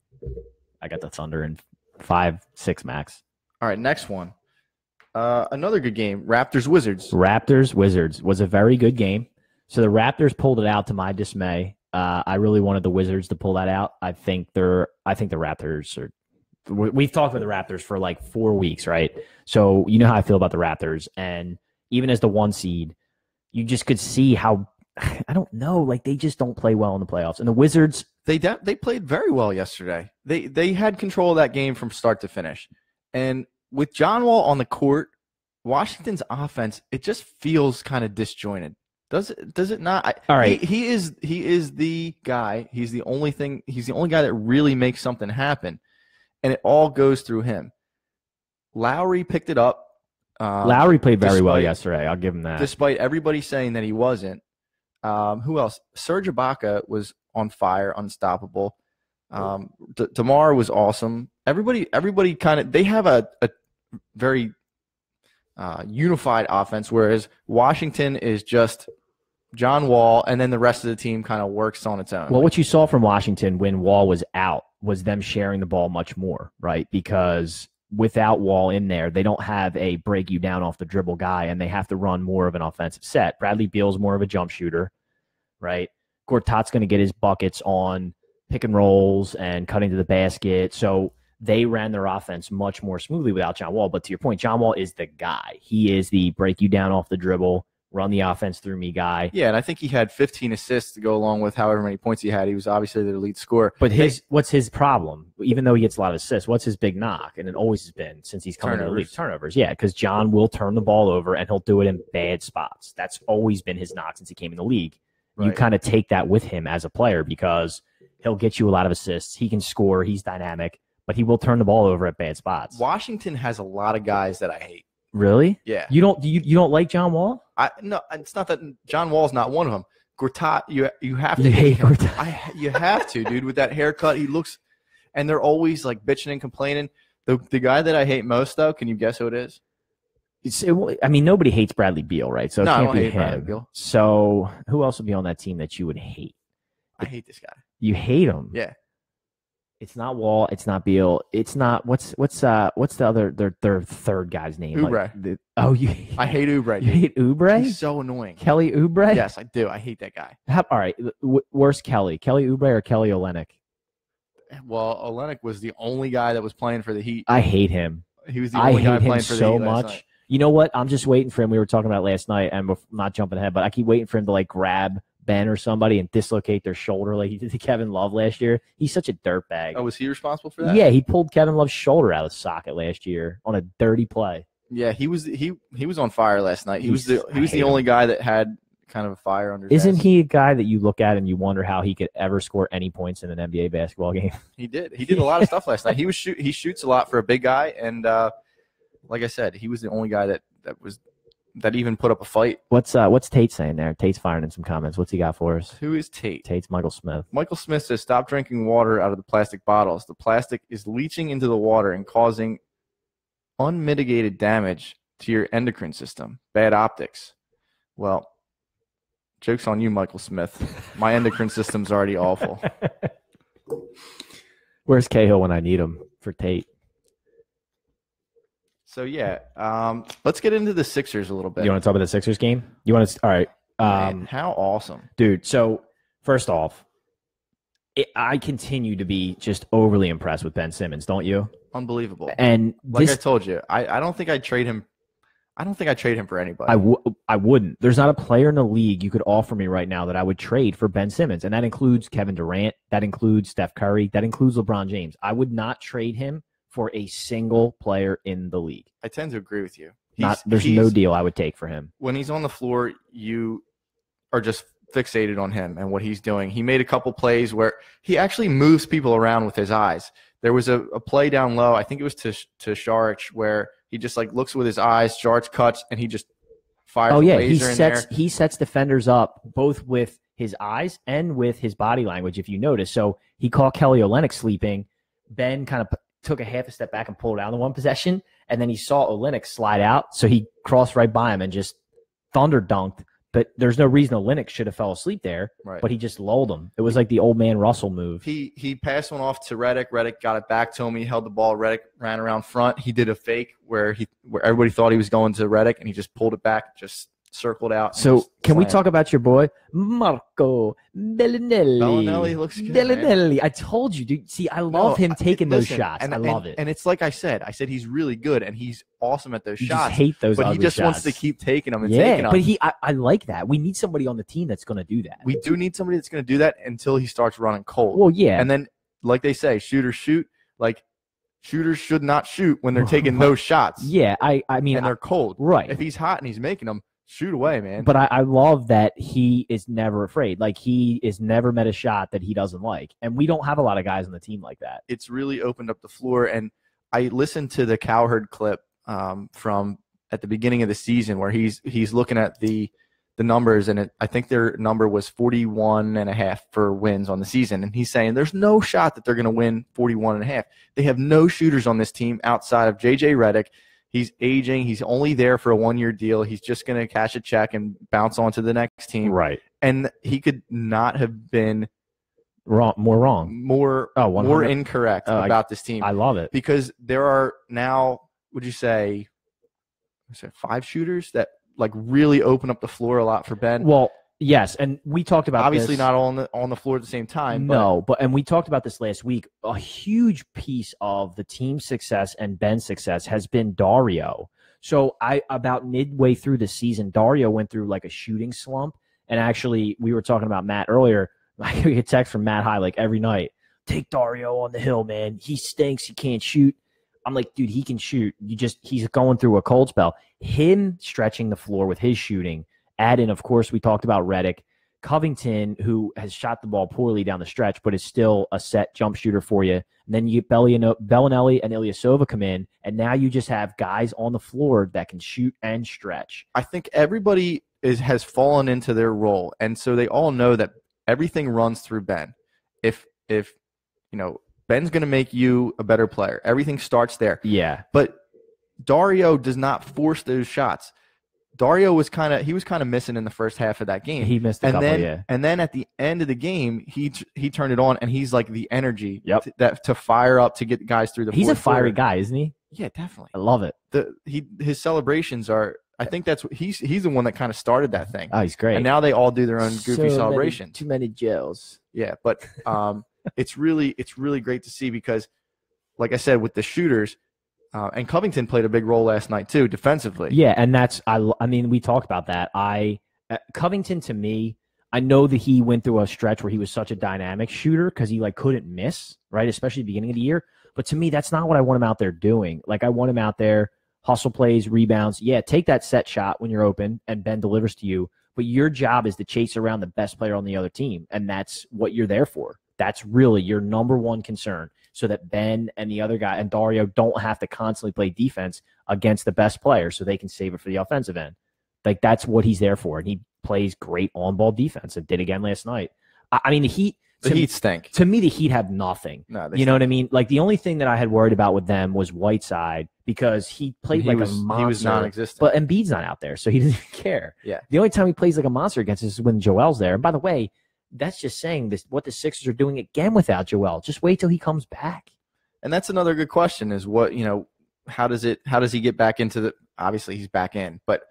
I got the Thunder in 5, 6 max. All right, next one. Another good game, Raptors-Wizards. Raptors-Wizards was a very good game. So the Raptors pulled it out to my dismay. I really wanted the Wizards to pull that out. I think the Raptors are – we've talked about the Raptors for like 4 weeks, right? So you know how I feel about the Raptors. And even as the 1 seed, you just could see how – I don't know. Like, they just don't play well in the playoffs. And the Wizards – They played very well yesterday. They had control of that game from start to finish. And with John Wall on the court, Washington's offense, it just feels kind of disjointed. Does it not? All right. He is the guy. He's the only guy that really makes something happen. And it all goes through him. Lowry picked it up. Lowry played very well yesterday. I'll give him that. Despite everybody saying that he wasn't. Who else? Serge Ibaka was on fire, unstoppable. DeMar was awesome. Everybody kind of – they have a very unified offense, whereas Washington is just John Wall, and then the rest of the team kind of works on its own. Well, what you saw from Washington when Wall was out was them sharing the ball much more, right? Because without Wall in there, they don't have a break you down off the dribble guy, and they have to run more of an offensive set. Bradley Beal's more of a jump shooter, right? Gortat's going to get his buckets on pick and rolls and cutting to the basket. So they ran their offense much more smoothly without John Wall. But to your point, John Wall is the guy. He is the break you down off the dribble, run the offense through me guy. Yeah, and I think he had 15 assists to go along with however many points he had. He was obviously their lead scorer. But what's his problem? Even though he gets a lot of assists, what's his big knock? And it always has been since he's come in the league. Turnovers. Yeah, because John will turn the ball over, and he'll do it in bad spots. That's always been his knock since he came in the league. Right. You kind of take that with him as a player because he'll get you a lot of assists. He can score. He's dynamic, but he will turn the ball over at bad spots. Washington has a lot of guys that I hate. Really? Yeah. You don't like John Wall? No, it's not that John Wall's not one of them. Gortat, you have to hate Gortat. You have to, dude. With that haircut, he looks, and they're always like bitching and complaining. The guy that I hate most, though, can you guess who it is? Nobody hates Bradley Beal, right? So it can't be him. Bradley Beal. So who else would be on that team that you would hate? I hate this guy. You hate him? Yeah. It's not Wall. It's not Beal. It's not what's the other their third guy's name? Oubre. I hate Oubre. You hate Oubre? He's so annoying. Kelly Oubre? Yes, I do. I hate that guy. All right. Worst Kelly Oubre or Kelly Olynyk? Well, Olynyk was the only guy that was playing for the Heat. I hate him. He was the only guy playing for the Heat so much. last night. You know what? I'm just waiting for him. We were talking about it last night, and we're not jumping ahead, but I keep waiting for him to grab Ben or somebody and dislocate their shoulder like he did to Kevin Love last year. He's such a dirtbag. Oh, was he responsible for that? Yeah, he pulled Kevin Love's shoulder out of the socket last year on a dirty play. Yeah, he was on fire last night. He was the only guy that had kind of a fire under his Isn't ass. he a guy that you look at and you wonder how he could ever score any points in an NBA basketball game? He did. He did a lot of stuff last night. He shoots a lot for a big guy, and like I said, he was the only guy that even put up a fight. What's Tate saying there? Tate's firing in some comments. What's he got for us? Who is Tate? Tate's Michael Smith. Michael Smith says, stop drinking water out of the plastic bottles. The plastic is leaching into the water and causing unmitigated damage to your endocrine system. Bad optics. Well, joke's on you, Michael Smith. My endocrine system's already awful. Where's Cahill when I need him for Tate? So, yeah, let's get into the Sixers a little bit. You want to talk about the Sixers game? You want to? All right. Man, how awesome. Dude, so first off, I continue to be just overly impressed with Ben Simmons, don't you? Unbelievable. And I told you, I don't think I'd trade him. I don't think I'd trade him for anybody. I wouldn't. There's not a player in the league you could offer me right now that I would trade for Ben Simmons, and that includes Kevin Durant. That includes Steph Curry. That includes LeBron James. I would not trade him for a single player in the league. I tend to agree with you. There's no deal I would take for him. When he's on the floor, you are just fixated on him and what he's doing. He made a couple plays where he actually moves people around with his eyes. There was a play down low, I think it was to Saric, where he just looks with his eyes, Saric cuts, and he just fires a laser in there. He sets defenders up both with his eyes and with his body language, if you notice. So he caught Kelly Olynyk sleeping. Ben kind of took a half a step back and pulled out the one possession, and then he saw Olynyk slide out, so he crossed right by him and just thunder dunked. But there's no reason Olynyk should have fell asleep there, right. But he just lulled him. It was like the old man Russell move. He passed one off to Redick. Redick got it back to him. He held the ball. Redick ran around front. He did a fake where everybody thought he was going to Redick, and he just pulled it back, just circled out. So can we talk about your boy, Marco Bellinelli? Bellinelli looks good, Bellinelli. man. I told you, dude. See, I love him taking those shots. I love it. And it's like I said he's really good, and he's awesome at those shots. Just hate those but he just shots. wants to keep taking them and taking them. But I like that. We need somebody on the team that's going to do that. We do need somebody that's going to do that until he starts running cold. Well, yeah. And then, like they say, shooters shoot. Shooters should not shoot when they're taking those shots. Yeah, I mean, and they're cold. Right. If he's hot and he's making them, shoot away, man. But I love that he is never afraid. He is never met a shot that he doesn't like. And we don't have a lot of guys on the team like that. It's really opened up the floor. And I listened to the Cowherd clip from at the beginning of the season where he's looking at the numbers, and I think their number was 41.5 for wins on the season. And he's saying there's no shot that they're going to win 41.5. They have no shooters on this team outside of J.J. Redick. He's aging. He's only there for a one-year deal. He's just going to cash a check and bounce on to the next team. Right. And he could not have been more incorrect about this team. I love it. Because there are now, would you say 5 shooters that really open up the floor a lot for Ben? Well, yes, and we talked about obviously this. not all on the floor at the same time. No, and we talked about this last week. A huge piece of the team's success and Ben's success has been Dario. So about midway through the season, Dario went through like a shooting slump. And actually, we were talking about Matt earlier. I get a text from Matt High like every night. Take Dario on the hill, man. He stinks. He can't shoot. I'm like, dude, he can shoot. He's going through a cold spell. Him stretching the floor with his shooting. Add in, of course, we talked about Redick. Covington, who has shot the ball poorly down the stretch, but is still a set jump shooter for you. And then you get Bellinelli and Ilyasova come in, and now you just have guys on the floor that can shoot and stretch. I think everybody has fallen into their role, and so they all know that everything runs through Ben. If Ben's going to make you a better player, everything starts there. Yeah. But Dario does not force those shots. Dario was kind of missing in the first half of that game. He missed a couple, yeah. And then at the end of the game, he turned it on, and he's like the energy Yep. to fire up to get guys through the. He's a fiery guy, isn't he? Yeah, definitely. I love it. His celebrations are. I think that's what he's the one that kind of started that thing. Oh, he's great. And now they all do their own goofy celebrations. Too many gels. Yeah, but it's really great to see because, like I said, with the shooters. And Covington played a big role last night too, defensively. Yeah, and I mean, we talked about that. Covington, to me, I know that he went through a stretch where he was such a dynamic shooter because he couldn't miss, right? Especially at the beginning of the year. But to me, that's not what I want him out there doing. I want him out there, hustle plays, rebounds. Yeah, take that set shot when you're open and Ben delivers to you. But your job is to chase around the best player on the other team, and that's what you're there for. That's really your number one concern. So that Ben and the other guy and Dario don't have to constantly play defense against the best player so they can save it for the offensive end. That's what he's there for. And he plays great on-ball defense and did again last night. I mean, the Heat stink. To me, the Heat have nothing. No, you know what I mean? The only thing that I had worried about with them was Whiteside because he played a monster. He was non-existent. But Embiid's not out there, so he doesn't even care. Yeah. The only time he plays like a monster against us is when Joel's there. And by the way, that's just saying what the Sixers are doing again without Joel. Just wait till he comes back. And that's another good question is how does he get back into the, obviously he's back in, but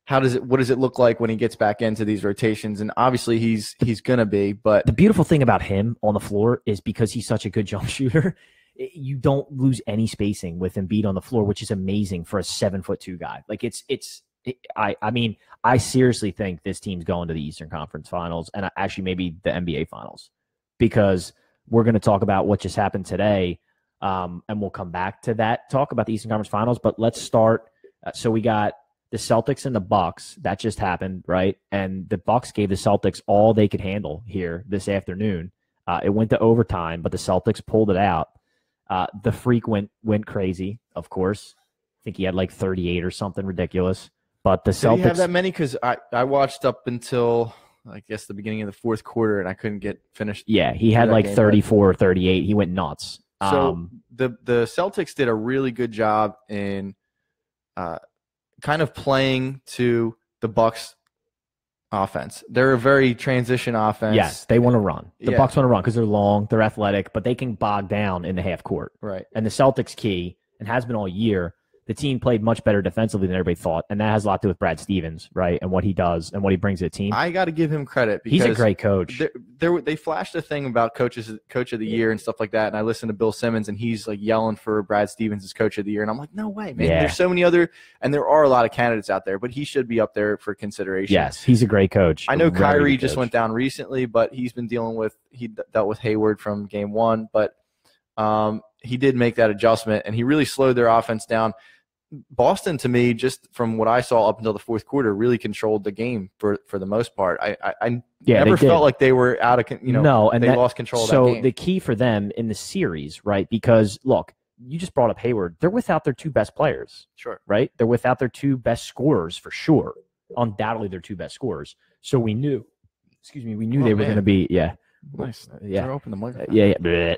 what does it look like when he gets back into these rotations? And obviously he's going to be, but the beautiful thing about him on the floor is because he's such a good jump shooter, you don't lose any spacing with Embiid on the floor, which is amazing for a 7'2" guy. I mean, I seriously think this team's going to the Eastern Conference Finals and actually maybe the NBA Finals because we're going to talk about what just happened today. And we'll come back to that, talk about the Eastern Conference Finals. But let's start. So we got the Celtics and the Bucks. That just happened, right? And the Bucks gave the Celtics all they could handle here this afternoon. It went to overtime, but the Celtics pulled it out. The Freak went crazy, of course. I think he had 38 or something ridiculous. But the Celtics. Did he have that many? Because I watched up until I guess the beginning of the fourth quarter, and I couldn't get finished. Yeah, he had 34 or 38. He went nuts. So the Celtics did a really good job in kind of playing to the Bucks offense. They're a very transition offense. Yes, they want to run. The Bucks want to run because they're long, they're athletic, but they can bog down in the half court. Right. And the Celtics key, and has been all year, the team played much better defensively than everybody thought, and that has a lot to do with Brad Stevens, right, and what he does and what he brings to the team. I got to give him credit because he's a great coach. They flashed a thing about coach of the year and stuff like that, and I listened to Bill Simmons, and he's yelling for Brad Stevens as coach of the year, and I'm like, no way, man. Yeah. There's so many other, and there are a lot of candidates out there, but he should be up there for consideration. Yes, he's a great coach. I know Kyrie just went down recently, but he dealt with Hayward from game one, but he did make that adjustment, and he really slowed their offense down. Boston, to me, just from what I saw up until the fourth quarter, really controlled the game for the most part. I never felt like they were out of they lost control of that game. So the key for them in the series, right? Because look, you just brought up Hayward. They're without their two best players. Sure. Right? They're without their two best scorers for sure. Undoubtedly their two best scorers. So we knew they were going to be nice. Yeah. Open the microphone. Yeah.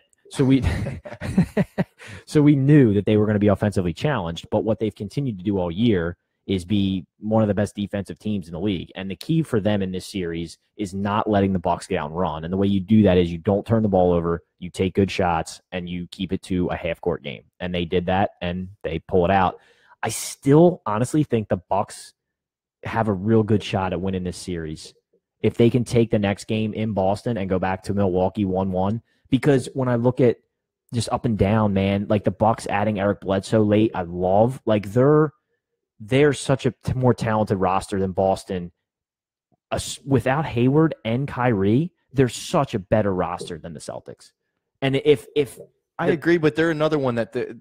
So we knew that they were going to be offensively challenged, but what they've continued to do all year is be one of the best defensive teams in the league. And the key for them in this series is not letting the Bucks get out and run. And the way you do that is you don't turn the ball over, you take good shots, and you keep it to a half-court game. And they did that, and they pull it out. I still honestly think the Bucks have a real good shot at winning this series if they can take the next game in Boston and go back to Milwaukee 1-1. Because when I look at just up and down, man, the Bucks adding Eric Bledsoe late, I love. they're such a more talented roster than Boston. Without Hayward and Kyrie, they're such a better roster than the Celtics. And if I agree, but they're another one that the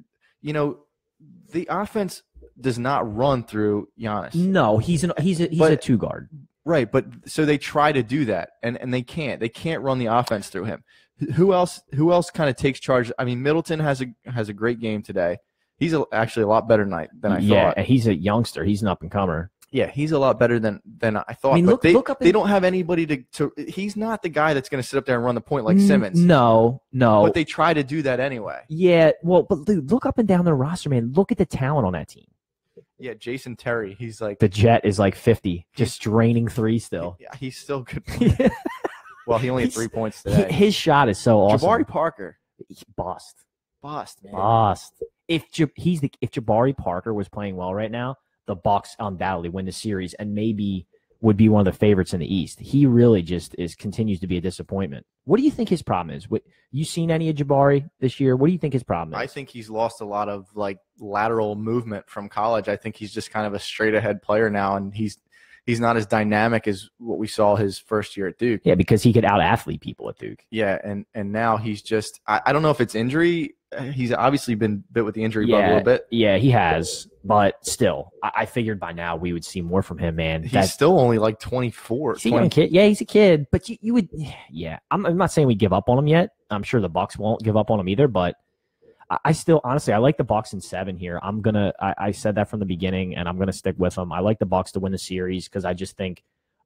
offense does not run through Giannis. No, he's a two guard. Right, but so they try to do that, and they can't. They can't run the offense through him. Who else kind of takes charge? I mean, Middleton has a great game today. He's actually a lot better than I thought. Yeah, he's a youngster. He's an up and comer. Yeah, he's a lot better than I thought. I mean, they don't have anybody to. He's not the guy that's going to sit up there and run the point like Simmons. No. But they try to do that anyway. Yeah, well, but dude, look up and down the roster, man. Look at the talent on that team. Yeah, Jason Terry. He's like the Jet is like 50, just draining three still. Yeah, he's still good. Well, he only had 3 points today. His shot is so awesome. Jabari Parker, bust, man. Bust. If Jabari Parker was playing well right now, the Bucks undoubtedly win the series and maybe would be one of the favorites in the East. He really just continues to be a disappointment. What do you think his problem is? You seen any of Jabari this year? What do you think his problem is? I think he's lost a lot of like lateral movement from college. I think he's just kind of a straight ahead player now, and he's not as dynamic as what we saw his first year at Duke. Yeah, because he could out athlete people at Duke. Yeah, and now he's just I don't know if it's injury. He's obviously been bit with the injury bug a little bit. Yeah, he has. But still, I figured by now we would see more from him, man. He's still only like 24. He's a young kid. Yeah, he's a kid. But you would – yeah. I'm not saying we give up on him yet. I'm sure the Bucks won't give up on him either. But I still – honestly, I like the Bucks in 7 here. I'm going to – I said that from the beginning, and I'm going to stick with them. I like the Bucks to win the series because I just think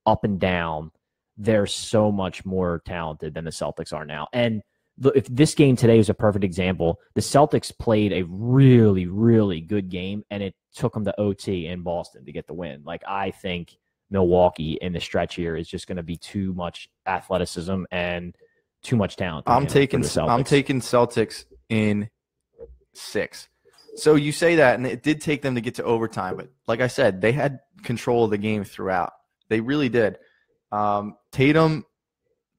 up and down, they're so much more talented than the Celtics are now. And – if this game today was a perfect example, the Celtics played a really, really good game, and it took them to OT in Boston to get the win. Like, I think Milwaukee in the stretch here is just going to be too much athleticism and too much talent. I'm taking Celtics in 6. So you say that, and it did take them to get to overtime. But like I said, they had control of the game throughout. They really did. Tatum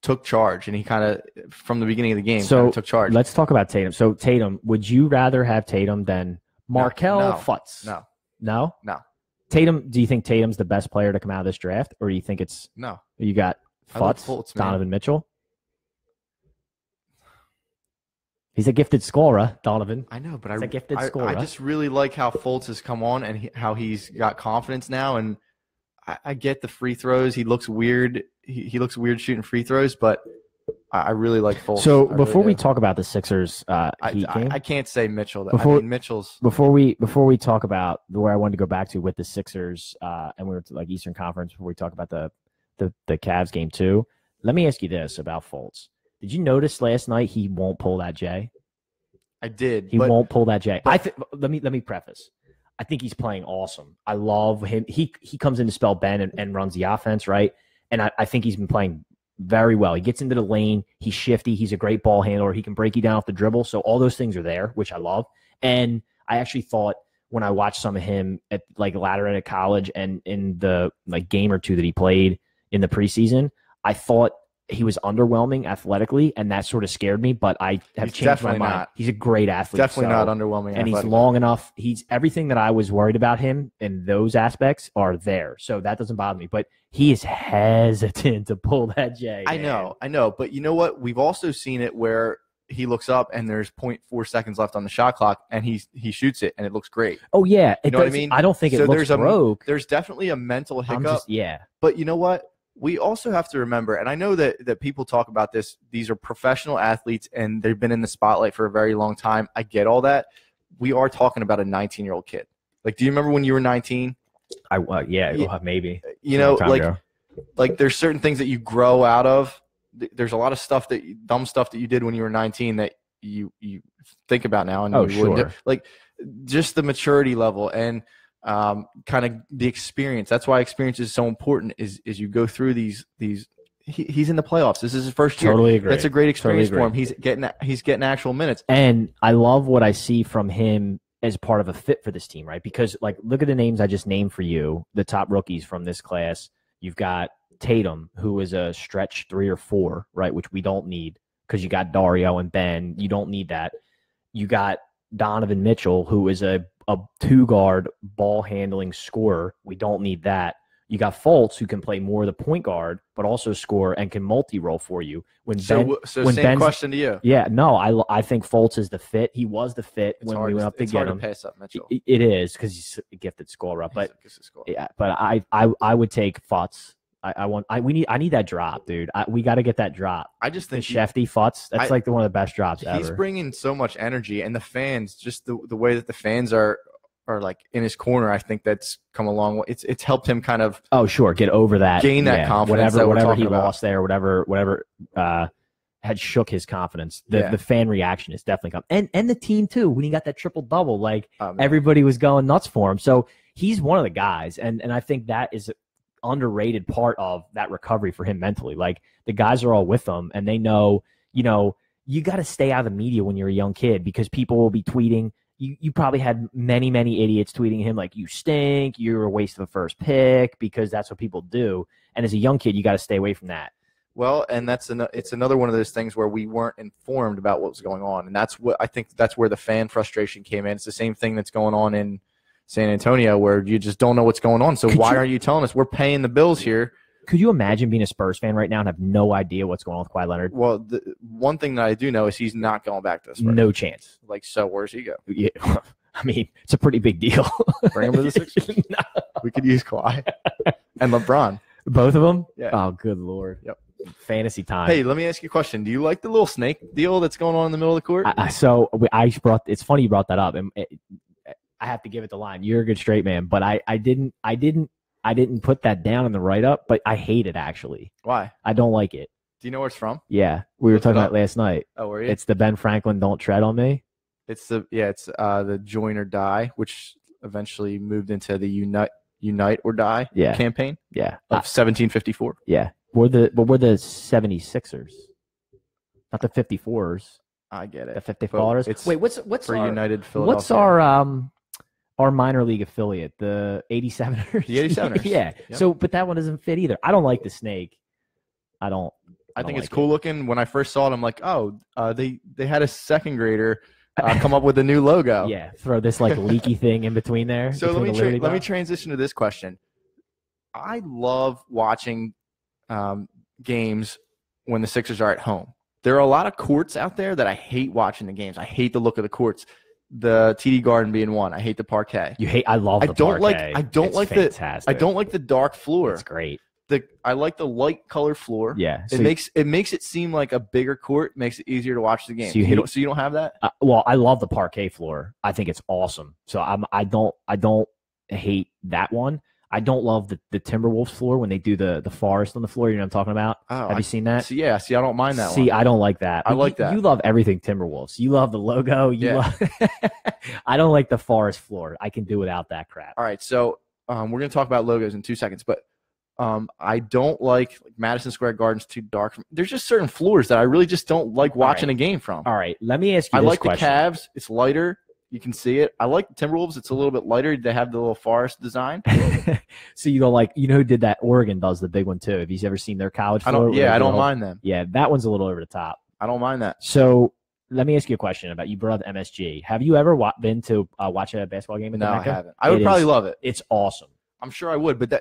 took charge, and he kind of, from the beginning of the game, took charge. Let's talk about Tatum. So Tatum, would you rather have Tatum than Markelle Fultz? No. Tatum, do you think Tatum's the best player to come out of this draft, or do you think it's you got Fultz, Donovan Mitchell? He's a gifted scorer, Donovan. I know, but he's a gifted scorer. I just really like how Fultz has come on and how he's got confidence now, and I get the free throws. He looks weird. He looks weird shooting free throws, but I really like Fultz. So before we talk about the Sixers Heat game, I can't say Mitchell. Mitchell's before we talk about where I wanted to go back to with the Sixers and we were to like Eastern Conference before we talk about the Cavs game too. Let me ask you this about Fultz. Did you notice last night he won't pull that J? I did. He won't pull that J. Let me preface. I think he's playing awesome. I love him. He comes in to spell Ben and runs the offense, right? And I think he's been playing very well. He gets into the lane. He's shifty. He's a great ball handler. He can break you down off the dribble. So all those things are there, which I love. And I actually thought when I watched some of him at like latter end of college and in the like game or two that he played in the preseason, I thought he was underwhelming athletically, and that sort of scared me, but I have changed my mind. He's a great athlete. Definitely not underwhelming. And he's long enough. He's everything that I was worried about him in those aspects are there. So that doesn't bother me. But he is hesitant to pull that J. I know. But you know what? We've also seen it where he looks up and there's 0.4 seconds left on the shot clock, and he shoots it, and it looks great. Oh, yeah. You know what I mean? I don't think it looks broke. There's definitely a mental hiccup. Yeah. But you know what? We also have to remember, and I know that people talk about this, these are professional athletes and they've been in the spotlight for a very long time. I get all that. We are talking about a 19-year-old kid. Like, do you remember when you were 19? Maybe. You know, like there's certain things that you grow out of. There's a lot of stuff dumb stuff that you did when you were 19 that you think about now. And wouldn't do. Like just the maturity level and kind of the experience. That's why experience is so important. Is you go through these. He's in the playoffs. This is his first year. Totally agree. That's a great experience for him. He's getting actual minutes. And I love what I see from him as part of a fit for this team, right? Because like, look at the names I just named for you, the top rookies from this class. You've got Tatum, who is a stretch 3 or 4, right? Which we don't need because you got Dario and Ben. You don't need that. You got Donovan Mitchell, who is a a 2-guard ball handling scorer. We don't need that. You got Fultz, who can play more of the point guard, but also score and can multi-role for you. So same question to you. Yeah, no, I think Fultz is the fit. He was the fit when we went up to get him. To pass up Mitchell. It is because he's a gifted scorer. But yeah, but I would take Fultz. I need that drop, dude. We got to get that drop. I just think Shefty Futz. That's like one of the best drops ever. He's bringing so much energy, and the fans, just the way that the fans are like in his corner. I think that's come a long way. It's helped him kind of get over that, gain that confidence. Whatever he lost there, whatever had shook his confidence. The fan reaction is definitely come, and the team too. When he got that triple double, like everybody was going nuts for him. So he's one of the guys, and I think that is underrated part of that recovery for him mentally. Like the guys are all with him and they know, you got to stay out of the media when you're a young kid because people will be tweeting. You probably had many idiots tweeting him like, you stink, you're a waste of a first pick, because that's what people do. And as a young kid, you got to stay away from that. Well, and it's another one of those things where we weren't informed about what was going on. And that's what I think that's where the fan frustration came in. It's the same thing that's going on in San Antonio, where you just don't know what's going on. So why aren't you telling us? We're paying the bills here. Could you imagine being a Spurs fan right now and have no idea what's going on with Kawhi Leonard? Well, the one thing that I do know is he's not going back to the Spurs. No chance. Like, so where's he go? Yeah, I mean, it's a pretty big deal. Bring him to the Sixers. No. We could use Kawhi and LeBron. Both of them? Yeah. Oh, good Lord. Yep. Fantasy time. Hey, let me ask you a question. Do you like the little snake deal that's going on in the middle of the court? It's funny you brought that up. And I have to give it the line. You're a good straight man, but I didn't put that down in the write up, but I hate it actually. Why? I don't like it. Do you know where it's from? Yeah, we were talking about it last night. Oh, were you? It's the Ben Franklin "Don't Tread on Me." It's the Join or Die, which eventually moved into the Unite or Die campaign. Yeah, of 1754. Yeah, we're the 76ers, not the 54ers. I get it. The 54ers. Wait, what's for our United Philadelphia? What's our minor league affiliate, the 87ers? The 87ers. Yeah. Yep. So, but that one doesn't fit either. I don't like the snake. I think it's cool looking. When I first saw it, I'm like, they had a second grader come up with a new logo. Yeah. Throw this like leaky thing in between there. So let me transition to this question. I love watching games when the Sixers are at home. There are a lot of courts out there that I hate watching the games. I hate the look of the courts. The TD Garden being one. I hate the parquet. I love the parquet. I don't like the dark floor. It's great. I like the light color floor. Yeah. So it makes it seem like a bigger court, makes it easier to watch the game. So you don't have that? Well, I love the parquet floor. I think it's awesome. So I don't hate that one. I don't love the Timberwolves floor when they do the forest on the floor. You know what I'm talking about? Oh, have you seen that? See, I don't mind that one. See, I don't like that. I like that. You love everything Timberwolves. You love the logo. I don't like the forest floor. I can do without that crap. All right, so we're going to talk about logos in 2 seconds, but I don't like Madison Square Garden's too dark. There's just certain floors that I really just don't like watching a game from. All right, let me ask you this question. I like the Cavs. It's lighter. You can see it. I like the Timberwolves. It's a little bit lighter. They have the little forest design. So you don't like, who did that? Oregon does the big one too. Have you ever seen their college floor? I don't mind them. Yeah, that one's a little over the top. I don't mind that. So let me ask you a question about, you brought up MSG. Have you ever been to watch a basketball game? No, I haven't. I would probably love it. It's awesome. I'm sure I would, but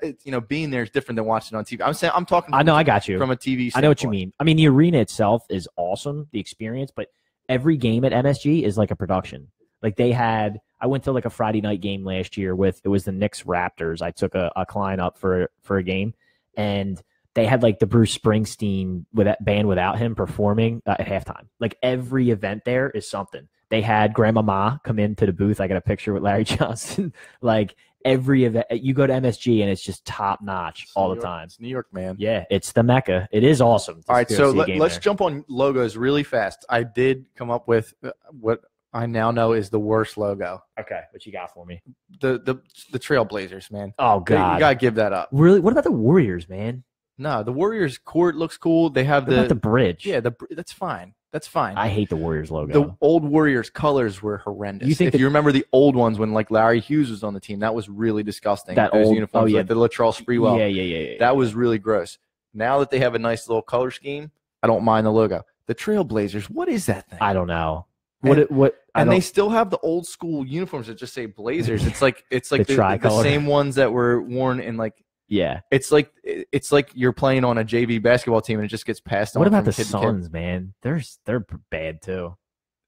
being there is different than watching on TV. I'm talking. I know, I got you from a TV standpoint. I know what you mean. I mean, the arena itself is awesome, the experience, but every game at MSG is like a production. Like I went to like a Friday night game last year it was the Knicks Raptors. I took a client up for a game, and they had like the Bruce Springsteen band without him performing at halftime. Like every event there is something. They had Grandmama come into the booth. I got a picture with Larry Johnson. Like every event, you go to MSG and it's just top notch all the time. It's New York, man. Yeah, it's the Mecca. It is awesome. All right, so let's jump on logos really fast. I did come up with what I now know is the worst logo. Okay, what you got for me? The Trailblazers, man. Oh God, you gotta give that up. Really? What about the Warriors, man? No, the Warriors court looks cool. They have what about the bridge. Yeah, that's fine. That's fine. I hate the Warriors logo. The old Warriors colors were horrendous. If you remember the old ones when like Larry Hughes was on the team, that was really disgusting. That old uniforms, like the Latrell Sprewell. Yeah. That was really gross. Now that they have a nice little color scheme, I don't mind the logo. The Trailblazers, what is that thing? I don't know. And they still have the old school uniforms that just say Blazers. It's like the same ones that were worn in like. Yeah, it's like you're playing on a JV basketball team and it just gets passed on. What about the Suns, man? They're bad too.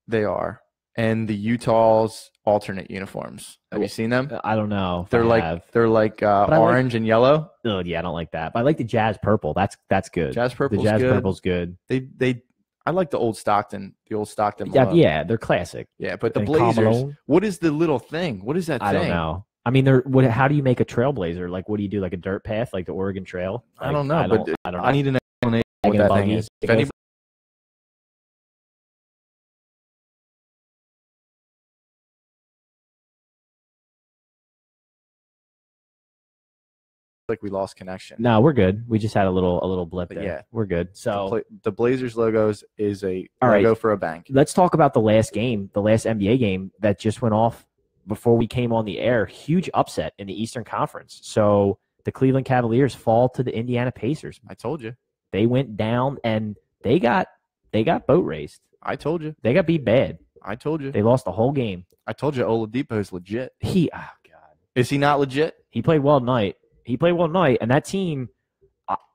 They are. And the Utah's alternate uniforms. Have you seen them? I don't know. They're like orange and yellow. Oh yeah, I don't like that. But I like the Jazz purple. That's good. Jazz purple's good. I like the old Stockton. The old Stockton. Yeah, they're classic. Yeah, but the Blazers. What is the little thing? What is that thing? I don't know. I mean, how do you make a trailblazer? Like, what do you do? Like a dirt path, like the Oregon Trail? Like, I don't know. I don't know. I need an explanation what that thing is. If anybody like we lost connection. No, we're good. We just had a little blip there. Yeah, we're good. So the Blazers logos is a logo for a bank. Let's talk about the last game, the last NBA game that just went off before we came on the air. Huge upset in the Eastern Conference. So the Cleveland Cavaliers fall to the Indiana Pacers. I told you. They went down and they got boat raced. I told you. They got beat bad. I told you. They lost the whole game. I told you Oladipo is legit. Oh God. Is he not legit? He played well tonight. And that team,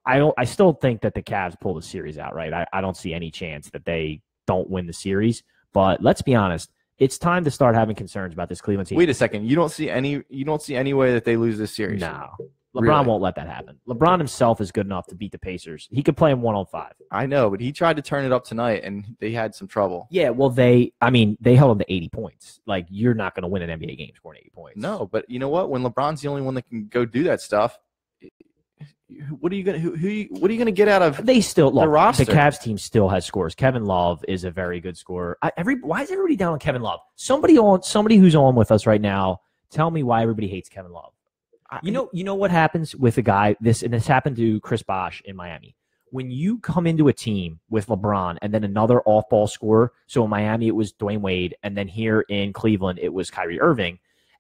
I still think that the Cavs pull the series out, right? I don't see any chance that they don't win the series. But let's be honest, it's time to start having concerns about this Cleveland team. Wait a second. You don't see any way that they lose this series? No. LeBron won't let that happen. LeBron himself is good enough to beat the Pacers. He could play them 1-on-5. I know, but he tried to turn it up tonight, and they had some trouble. Yeah, well, they held him to 80 points. Like, you're not going to win an NBA game scoring 80 points. No, but you know what? When LeBron's the only one that can go do that stuff, what are you gonna get out of the roster? The Cavs team still has scores. Kevin Love is a very good scorer. Why is everybody down on Kevin Love? Somebody who's on with us right now, tell me why everybody hates Kevin Love. You know what happens with a guy, this happened to Chris Bosh in Miami. When you come into a team with LeBron and then another off-ball scorer, so in Miami it was Dwayne Wade, and then here in Cleveland it was Kyrie Irving,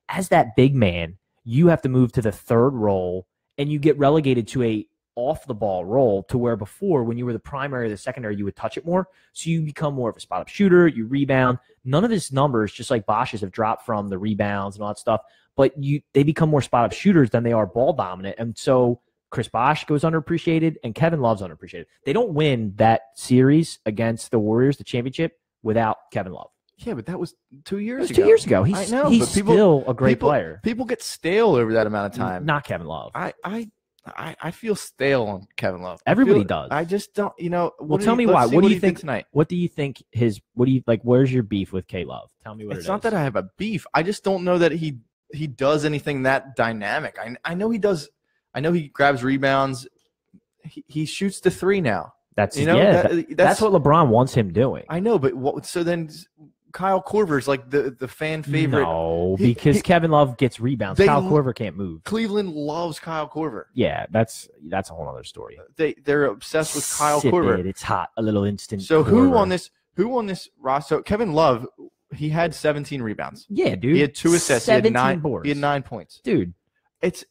as that big man, you have to move to the third role, and you get relegated to a off-the-ball role to where before, when you were the primary or the secondary, you would touch it more, so you become more of a spot-up shooter, you rebound. None of his numbers, just like Bosch's, have dropped from the rebounds and all that stuff, but they become more spot-up shooters than they are ball dominant. And so Chris Bosh goes underappreciated and Kevin Love's underappreciated. They don't win that series against the Warriors, the championship, without Kevin Love. Yeah, but that was 2 years ago. 2 years ago. He's still a great player. People get stale over that amount of time. Not Kevin Love. I feel stale on Kevin Love. Everybody does. I just don't, Well, tell me why. What do you think tonight? What do you think where's your beef with K Love? Tell me what it is. It's not that I have a beef. I just don't know that he does anything that dynamic. I know he does. I know he grabs rebounds. He shoots the three now. That's what LeBron wants him doing. I know, but so then Kyle Korver's like the fan favorite. No, because Kevin Love gets rebounds. Kyle Korver can't move. Cleveland loves Kyle Korver. Yeah, that's a whole other story. They're obsessed with Kyle Korver. It's hot. A little instant. So who on this roster? So Kevin Love, he had 17 rebounds. Yeah, dude. He had 2 assists. He had 9 boards. He had 9 points. Dude, that's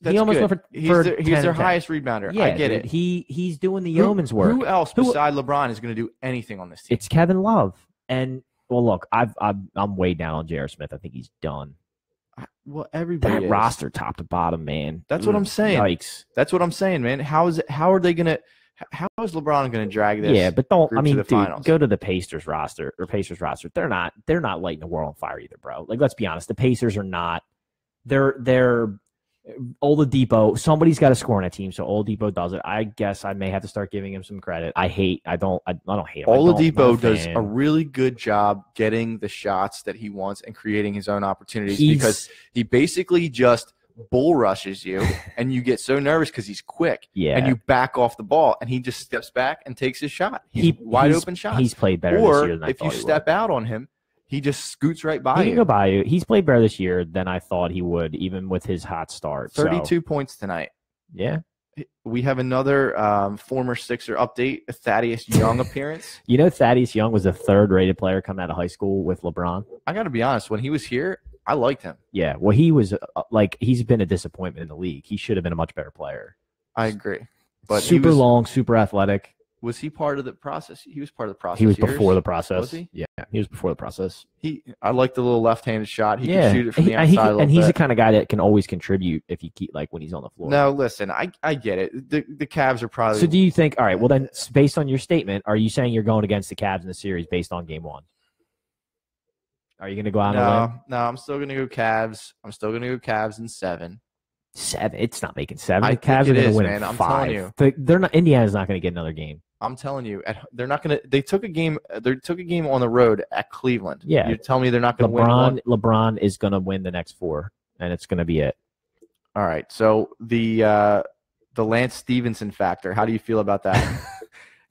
he almost good. Went He's their highest rebounder. Yeah, I get it. He's doing the yeoman's work. Who else beside LeBron is going to do anything on this team? It's Kevin Love. And well, look, I'm way down on J.R. Smith. I think he's done. Well, everybody that roster, top to bottom, man. That's what I'm saying. Yikes. That's what I'm saying, man. How is LeBron going to drag this? Yeah, but don't. I mean, dude, finals? Go to the Pacers roster. They're not lighting the world on fire either, bro. Like, let's be honest. The Pacers are not. They're Oladipo. Somebody's got to score on a team, so Oladipo does it. I guess I may have to start giving him some credit. I don't hate him. Oladipo does a really good job getting the shots that he wants and creating his own opportunities because he basically just bull rushes you and you get so nervous because he's quick. Yeah. And you back off the ball and he just steps back and takes his shot. He's wide open shot. He's played better this year than I thought. Or if you step out on him, he just scoots right by you. He can go by you. He's played better this year than I thought he would, even with his hot start. 32 points tonight. Yeah. We have another former Sixer update, a Thaddeus Young appearance. You know, Thaddeus Young was a third-rated player coming out of high school with LeBron. I got to be honest. When he was here, I liked him. Yeah. Well, he was he's been a disappointment in the league. He should have been a much better player. I agree. But super long, super athletic. Was he part of the process? He was part of the process. He was years? before the process. Was he? Yeah, he was before the process. I like the little left-handed shot. He can shoot it from the outside a little and he's bit. the kind of guy that can always contribute if you keep when he's on the floor. No, listen, I get it. The Cavs are probably. So do you think? All right. Well, then, based on your statement, are you saying you're going against the Cavs in the series based on Game 1? Are you going to go out on a limb? No, I'm still going to go Cavs. I'm still going to go Cavs in 7. 7? It's not making 7. I The Cavs think are it going to is, win man. in I'm 5. telling you. They're not. Indiana's not going to get another game. I'm telling you, they're not going to. They took a game. They took a game on the road at Cleveland. Yeah. You tell me they're not going to win one? LeBron is going to win the next 4, and it's going to be it. All right. So the Lance Stevenson factor. How do you feel about that?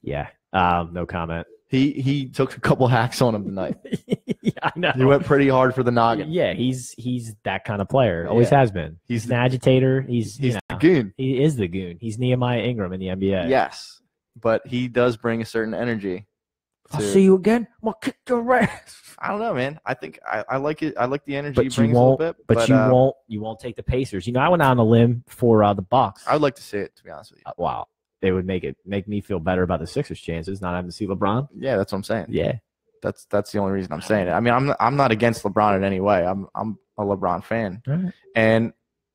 Yeah. No comment. He took a couple hacks on him tonight. Yeah, I know. He went pretty hard for the noggin. Yeah, he's that kind of player. Always has been. He's an agitator. He's the goon. He is the goon. He's Nehemiah Ingram in the NBA. Yes, but he does bring a certain energy. I'll see you again. I'm gonna kick your ass. I don't know, man. I think I like it. I like the energy he But brings you a little won't. bit. But you won't take the Pacers. I went out on a limb for the Bucks. I would like to see it, to be honest with you. Wow, it would make me feel better about the Sixers' chances not having to see LeBron. Yeah, that's what I'm saying. Yeah, that's the only reason I'm saying it. I mean, I'm not against LeBron in any way. I'm a LeBron fan, right. And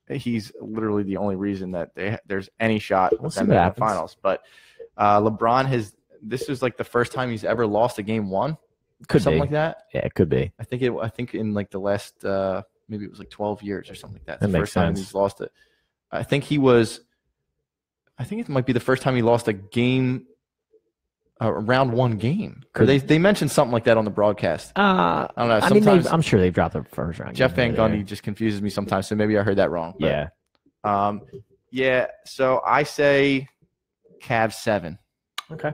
he's literally the only reason that there's any shot of them in the finals. But LeBron has. This is like the first time he's ever lost a game 1. Could something be. like that. Yeah, it could be. I think in like the last maybe it was like 12 years or something like that. That the makes first time sense. he's lost it. I think it might be the first time he lost a game, a round 1 game. Or they mentioned something like that on the broadcast. I don't know. Sometimes I'm sure they've dropped the first round. Jeff Van Gundy just confuses me sometimes, so maybe I heard that wrong. But, yeah. So I say Cavs 7. Okay.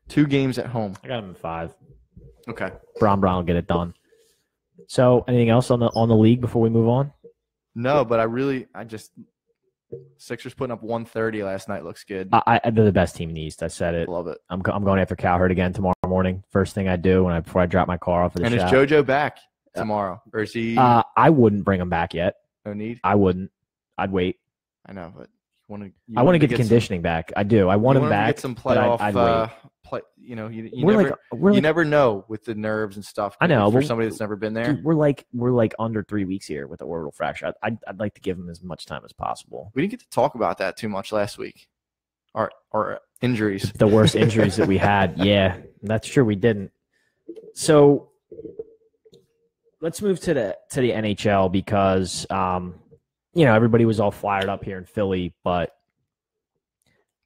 2 games at home. I got him in 5. Okay. Brown will get it done. So, anything else on the league before we move on? No, but Sixers putting up 130 last night looks good. They're the best team in the East. I said it. Love it. I'm going after Cowherd again tomorrow morning. First thing I do before I drop my car off at the shop. And is JoJo back tomorrow, or is he? I wouldn't bring him back yet. No need. I wouldn't. I'd wait. I know, but I want to get the conditioning back. I do. I want him back. Get some playoff. I'd wait. You never know with the nerves and stuff. I know for somebody that's never been there. Dude, we're like under 3 weeks here with the orbital fracture. I'd like to give him as much time as possible. We didn't get to talk about that too much last week. Our injuries, the worst injuries that we had. Yeah, that's true. We didn't. So let's move to the NHL because everybody was all fired up here in Philly, but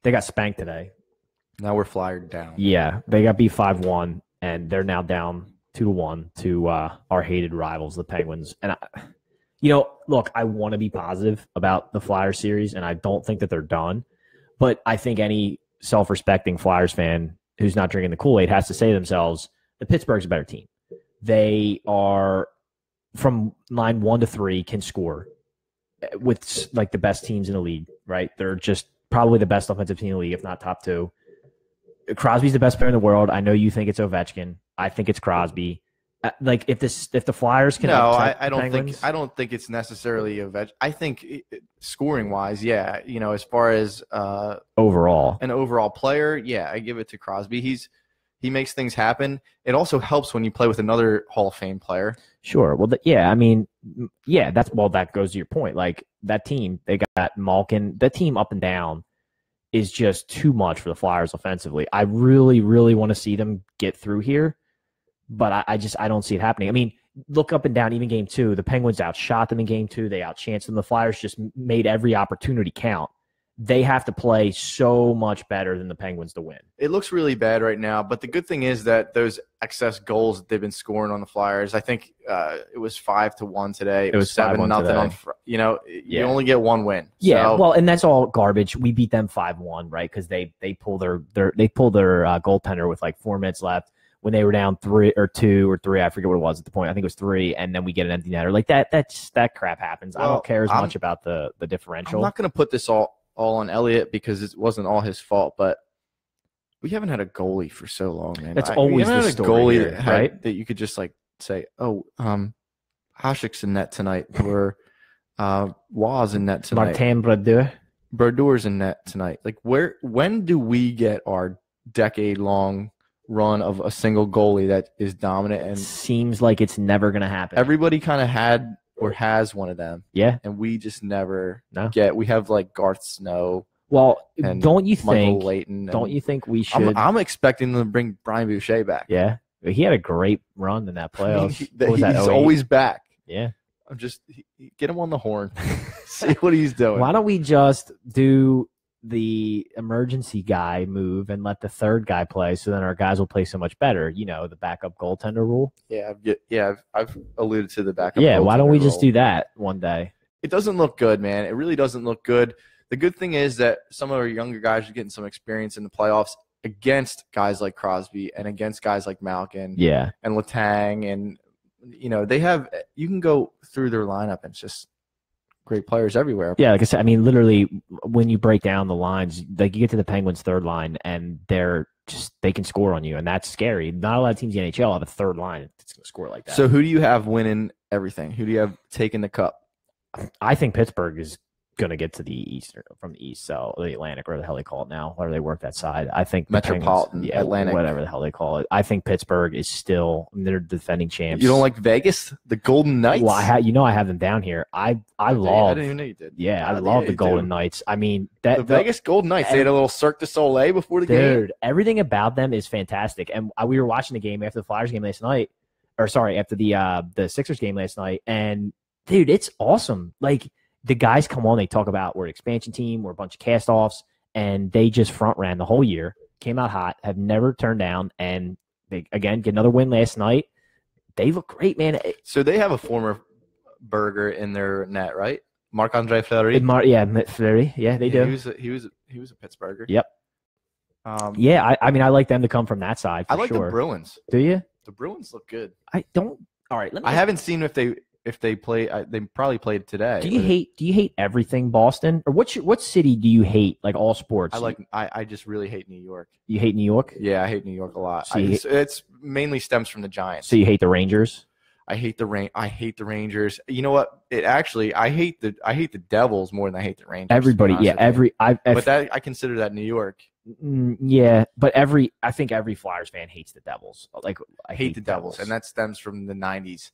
they got spanked today. Now we're flyered down. Yeah, they got beat 5-1, and they're now down 2-1 to our hated rivals, the Penguins. And look, I want to be positive about the Flyers series, and I don't think that they're done. But I think any self-respecting Flyers fan who's not drinking the Kool-Aid has to say to themselves, the Pittsburgh's a better team. They are, from line 1 to 3, can score with like the best teams in the league, right? They're just probably the best offensive team in the league, if not top 2. Crosby's the best player in the world. I know you think it's Ovechkin. I think it's Crosby. If the Flyers can, I don't think it's necessarily Ovechkin. I think scoring wise, yeah, as far as overall an overall player, yeah, I give it to Crosby. He makes things happen. It also helps when you play with another Hall of Fame player. Sure. Well, that goes to your point. Like that team, they got Malkin. That team up and down is just too much for the Flyers offensively. I really, really want to see them get through here, but I don't see it happening. I mean, look up and down, even game 2, the Penguins outshot them in game 2. They outchanced them. The Flyers just made every opportunity count. They have to play so much better than the Penguins to win. It looks really bad right now, but the good thing is that those excess goals that they've been scoring on the Flyers, I think it was 5-1 today. It was 7-0 on. You only get 1 win. Yeah, well, and that's all garbage. We beat them 5-1, right? Because they pulled their goaltender with like 4 minutes left when they were down 3 or 2 or 3. I forget what it was at the point. I think it was 3, and then we get an empty netter. Like that crap happens. Well, I don't care as much about the differential. I'm not going to put this all on Elliott because it wasn't all his fault, but we haven't had a goalie for so long, man. That's always the story here, right? That you could just like say, Hasek's in net tonight, or Waz in net tonight. Martin Brodeur. Brodeur's in net tonight. Like when do we get our decade-long run of a single goalie that is dominant, and seems like it's never going to happen. everybody kind of had or has one of them. Yeah. And we just never No. we have like Garth Snow. Well, And don't you Michael think? Layton. Don't you think we should? I'm expecting them to bring Brian Boucher back. Yeah, he had a great run in that playoffs. He's always back. Yeah. I'm just get him on the horn. See what he's doing. Why don't we just do the emergency guy move and let the third guy play, so then our guys will play so much better? You know, the backup goaltender rule. I've alluded to the backup. Yeah, why don't we just rule. do that one day? It doesn't look good, man. It really doesn't look good. The good thing is that some of our younger guys are getting some experience in the playoffs against guys like Crosby and against guys like Malkin. Yeah. And Letang, and you can go through their lineup and it's just great players everywhere. Yeah, like I said, I mean, literally, when you break down the lines, like you get to the Penguins' third line, and they can score on you, and that's scary. Not a lot of teams in the NHL have a third line that's going to score like that. So who do you have winning everything? Who do you have taking the cup? I think Pittsburgh is going to get to the east, from the east, so the Atlantic, or the hell they call it now, whether they work that side. I think Metropolitan, Penguins, Atlantic, whatever the hell they call it. I think Pittsburgh is still, they're defending champs. You don't like Vegas, the Golden Knights? Well, I have them down here. I love. I didn't even know you did. Yeah, I love the Golden Knights. I mean, the Vegas Golden Knights. They had a little Cirque du Soleil before the game. Dude, everything about them is fantastic. And we were watching the game after the Flyers game last night, after the Sixers game last night, and dude, it's awesome. Like, the guys come on, they talk about we're an expansion team, we're a bunch of cast-offs, and they just front-ran the whole year, came out hot, have never turned down, and they, again, get another win last night. They look great, man. So they have a former Burger in their net, right? Marc-Andre Fleury? Fleury. Yeah, they do. He was a Pittsburgher. Yep. I mean, I like them to come from that side, for I like sure. the Bruins. Do you? The Bruins look good. All right, I haven't seen if they play. They probably played today. Do you hate everything Boston, or what city do you hate? Like all sports. I just really hate New York. You hate New York? Yeah, I hate New York a lot. So it's mainly stems from the Giants. So you hate the Rangers? I hate the Rangers. You know what? I hate the Devils more than I hate the Rangers. Everybody, but that I consider that New York. Yeah, but I think every Flyers fan hates the Devils. Like, I hate the Devils, and that stems from the '90s.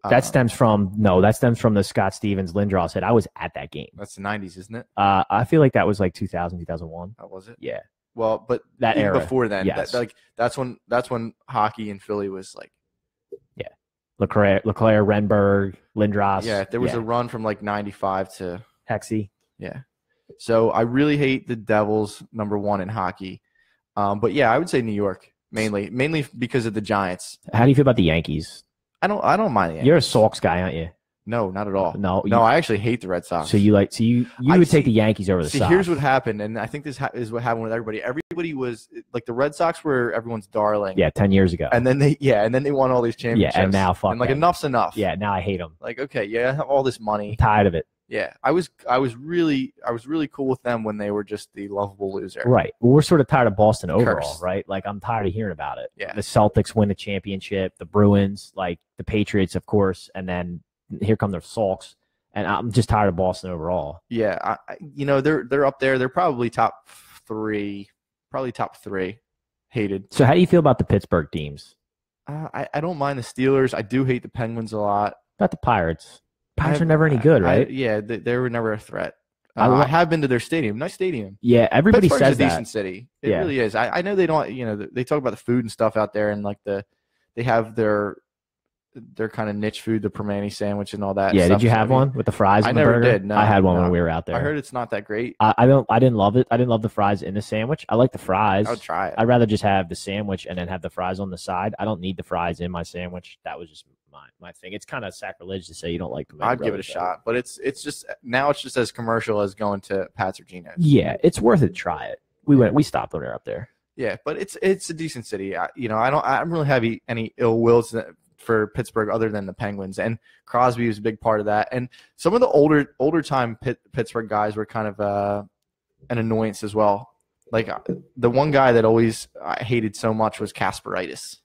That stems from the Scott Stevens Lindros hit. I was at that game. That's the '90s, isn't it? I feel like that was like 2000, 2001. Oh, was it? Yeah. Well, but that era before then, yes. that's when hockey in Philly was like. Yeah. Leclerc, Renberg, Lindros. Yeah, there was a run from like '95 to Hexy. Yeah. So I really hate the Devils, number one in hockey. But yeah, I would say New York mainly because of the Giants. How do you feel about the Yankees? I don't mind the Yankees. You're a Sox guy, aren't you? No, not at all. No, I actually hate the Red Sox. So you would take the Yankees over the Sox. Here's what happened, and I think this is what happened with everybody. Everybody was like the Red Sox were everyone's darling. Yeah, 10 years ago. And then they won all these championships. Yeah, and now fuck. And like them. Enough's enough. Yeah, now I hate them. Like, okay, yeah, I have all this money. I'm tired of it. Yeah, I was really cool with them when they were just the lovable loser. Right. Well, we're sort of tired of Boston overall, Curse. right? Like, I'm tired of hearing about it. Yeah. The Celtics win the championship, the Bruins, like the Patriots, of course, and then here come the Sox, and I'm just tired of Boston overall. Yeah, they're up there. They're probably top three hated. So how do you feel about the Pittsburgh teams? I don't mind the Steelers. I do hate the Penguins a lot. About the Pirates. Pirates are never any good, right? They were never a threat. I have been to their stadium. Nice stadium. Yeah, everybody Pittsburgh's says a decent city. It really is. I know they don't. They talk about the food and stuff out there, and like they have their kind of niche food, the Permane sandwich and all that. Yeah, did you have one with the fries? I and the never burger? did. No, I had one when we were out there. I heard it's not that great. I didn't love it. I didn't love the fries in the sandwich. I like the fries. I would try it. I'd rather just have the sandwich and then have the fries on the side. I don't need the fries in my sandwich. That was just my thing. It's kind of sacrilegious to say you don't like them. I'd give it a shot, but it's just now it's just as commercial as going to Pat's or Gino's. Yeah, it's worth it to try it. We stopped when we were up there. Yeah, but it's a decent city. I don't really have any ill wills for Pittsburgh other than the Penguins, and Crosby was a big part of that. And some of the older time Pittsburgh guys were kind of an annoyance as well. Like the one guy that always I hated so much was Kasperitis.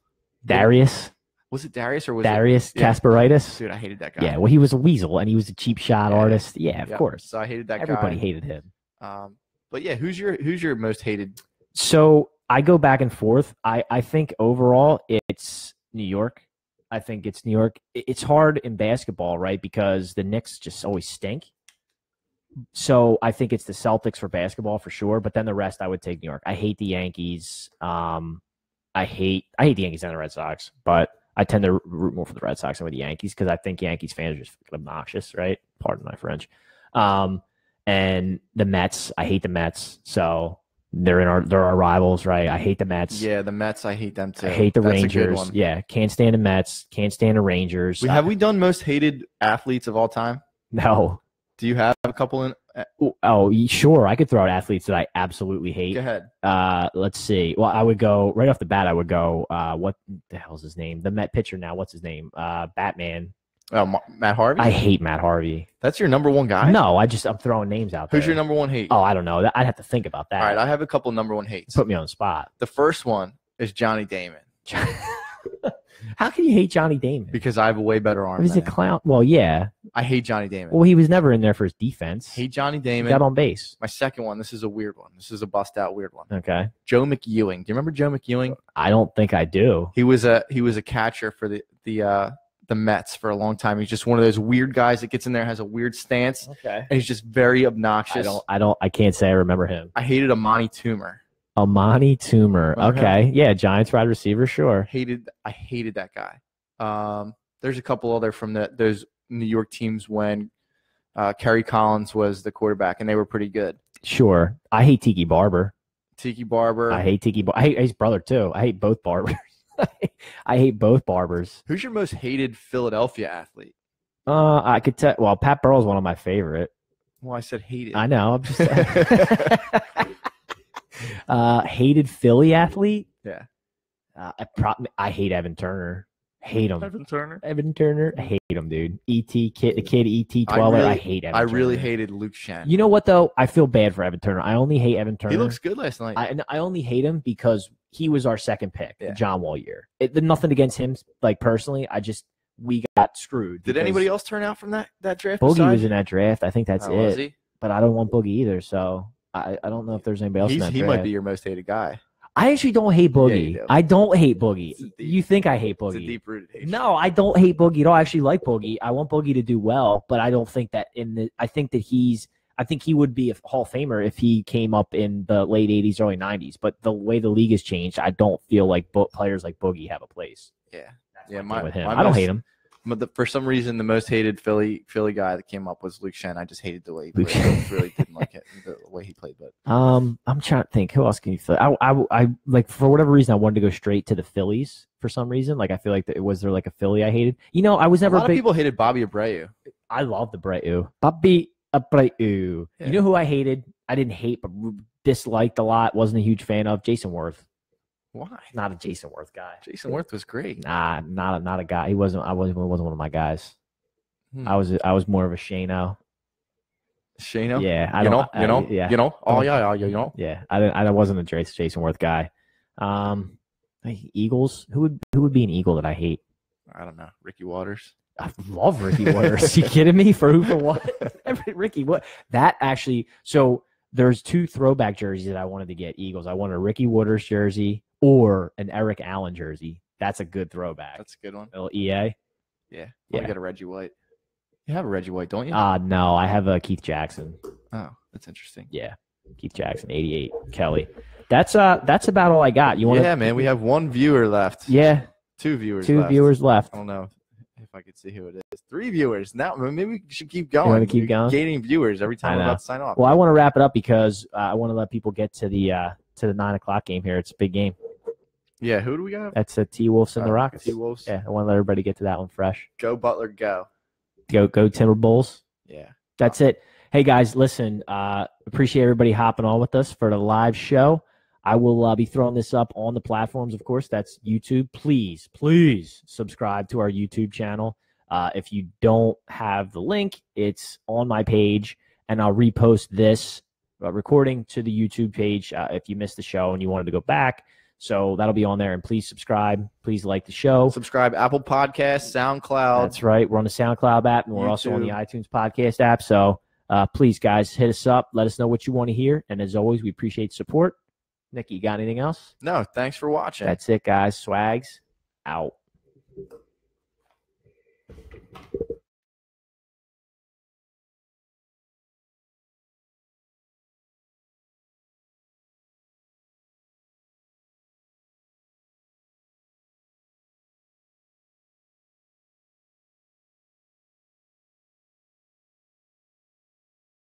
Darius. Was it Darius or was Darius it Kasperitis? Dude, I hated that guy. Yeah, well, he was a weasel and he was a cheap shot artist. Yeah, of course. So I hated that guy. Everybody hated him. But yeah, who's your most hated? So I go back and forth. I think overall it's New York. I think it's New York. It's hard in basketball, right? Because the Knicks just always stink. So I think it's the Celtics for basketball for sure. But then the rest, I would take New York. I hate the Yankees. I hate the Yankees and the Red Sox, but I tend to root more for the Red Sox than with the Yankees because I think Yankees fans are just obnoxious, right? Pardon my French. And the Mets, I hate the Mets. So they're our rivals, right? I hate the Mets. Yeah, the Mets, I hate them too. I hate the That's Rangers. a good one. Yeah, can't stand the Mets. Can't stand the Rangers. Have we done most hated athletes of all time? No. Do you have a couple in? Oh, sure. I could throw out athletes that I absolutely hate. Go ahead. Let's see. Well, I would go right off the bat. I would go. What the hell's his name? The Met pitcher now. What's his name? Batman. Oh, Matt Harvey. I hate Matt Harvey. That's your number one guy? No, I'm throwing names out there. Who's your number one hate? Oh, I don't know. I'd have to think about that. All right, I have a couple number one hates. Put me on the spot. The first one is Johnny Damon. How can you hate Johnny Damon? Because I have a way better arm. He's a clown. Well, yeah. I hate Johnny Damon. Well, he was never in there for his defense. Hate Johnny Damon. He got on base. My second one. This is a weird one. This is a bust out weird one. Okay. Joe McEwing. Do you remember Joe McEwing? I don't think I do. He was a catcher for the Mets for a long time. He's just one of those weird guys that gets in there, has a weird stance, Okay. and he's just very obnoxious. I can't say I remember him. I hated Amani Toomer. Amani Toomer. Okay. Okay. Yeah, Giants wide receiver, sure. I hated that guy. There's a couple other from those New York teams when Kerry Collins was the quarterback, and they were pretty good. Sure. I hate Tiki Barber. Tiki Barber. I hate Tiki Barber. I hate his brother, too. I hate both Barbers. I hate both Barbers. Who's your most hated Philadelphia athlete? I could tell. Well, Pat Burrell's one of my favorite. Well, I said hated. I know. I'm just hated Philly athlete. Yeah. I hate Evan Turner. Hate him. Evan Turner. I hate him, dude. The kid, ET 12. I hate Evan. I Turner. really hated Luke Shen. You know what though? I feel bad for Evan Turner. I only hate Evan Turner. He looks good last night. I only hate him because he was our second pick, Yeah. John Wall year. Nothing against him, like personally. We got screwed. Did anybody else turn out from that draft? Boogie besides was in that draft. I think that's you? Was it. he? But I don't want Boogie either. So I don't know if there's anybody else in that He draft. might be your most hated guy. I actually don't hate Boogie. you do. I don't hate Boogie. It's a deep- You think I hate It's a Boogie? deep-rooted hate. No, I don't hate Boogie at all. I actually like Boogie. I want Boogie to do well, but I don't think that I think he would be a Hall of Famer if he came up in the late 80s, early 90s. But the way the league has changed, I don't feel like players like Boogie have a place. Yeah. That's Yeah, my thing with him. my I don't most- hate him. But for some reason, the most hated Philly guy that came up was Luke Shen. I just hated the way he played. Luke I really didn't like it, the way he played. But I'm trying to think. Who else can you feel? I like for whatever reason I wanted to go straight to the Phillies for some reason. Like I feel like was there like a Philly I hated? I was never a lot of people hated Bobby Abreu. I love the Abreu. Bobby Abreu. Yeah. You know who I hated? I didn't hate, but disliked a lot. Wasn't a huge fan of Jason Worth. Why? Not a Jason Worth guy. Jason Worth was great. Nah, not a guy. He wasn't. I wasn't one of my guys. Hmm. I was more of a Shano. Shano? Yeah, Yeah. Oh yeah. Yeah, I wasn't a Jason Worth guy. Eagles. Who would be an Eagle that I hate? I don't know. Ricky Waters. I love Ricky Waters. You kidding me? For who? For what? Ricky, what? That actually. So there's two throwback jerseys that I wanted to get. Eagles. I wanted a Ricky Waters jersey or an Eric Allen jersey. That's a good throwback. That's a good one. Little EA. Yeah. Yeah. I got a Reggie White. You have a Reggie White, don't you? No, I have a Keith Jackson. Oh, that's interesting. Yeah, Keith Jackson, 88. Kelly. That's about all I got. You want? Yeah, man. We have one viewer left. Yeah, Two viewers. two left. viewers left. I don't know if I could see who it is. 3 viewers. Now maybe we should keep You going. wanna keep going? Gaining viewers every time I we're know. about to sign off. Well, I want to wrap it up because I want to let people get to the 9:00 game here. It's a big game. Yeah, who do we got? That's the T-Wolves and the Rockets. T-Wolves. Yeah, I want to let everybody get to that one fresh. Go Butler, go. Go Timber Bulls. Yeah. That's it. Hey guys, listen. Appreciate everybody hopping on with us for the live show. I will be throwing this up on the platforms, of course. That's YouTube. Please subscribe to our YouTube channel. If you don't have the link, it's on my page, and I'll repost this recording to the YouTube page if you missed the show and you wanted to go back. So that'll be on there, and please subscribe. Please like the show. Subscribe Apple Podcasts, SoundCloud. That's right. We're on the SoundCloud app, and we're also on the YouTube. iTunes podcast app. So please, guys, hit us up. Let us know what you want to hear. And as always, we appreciate support. Nick, you got anything else? No, thanks for watching. That's it, guys. Swags out.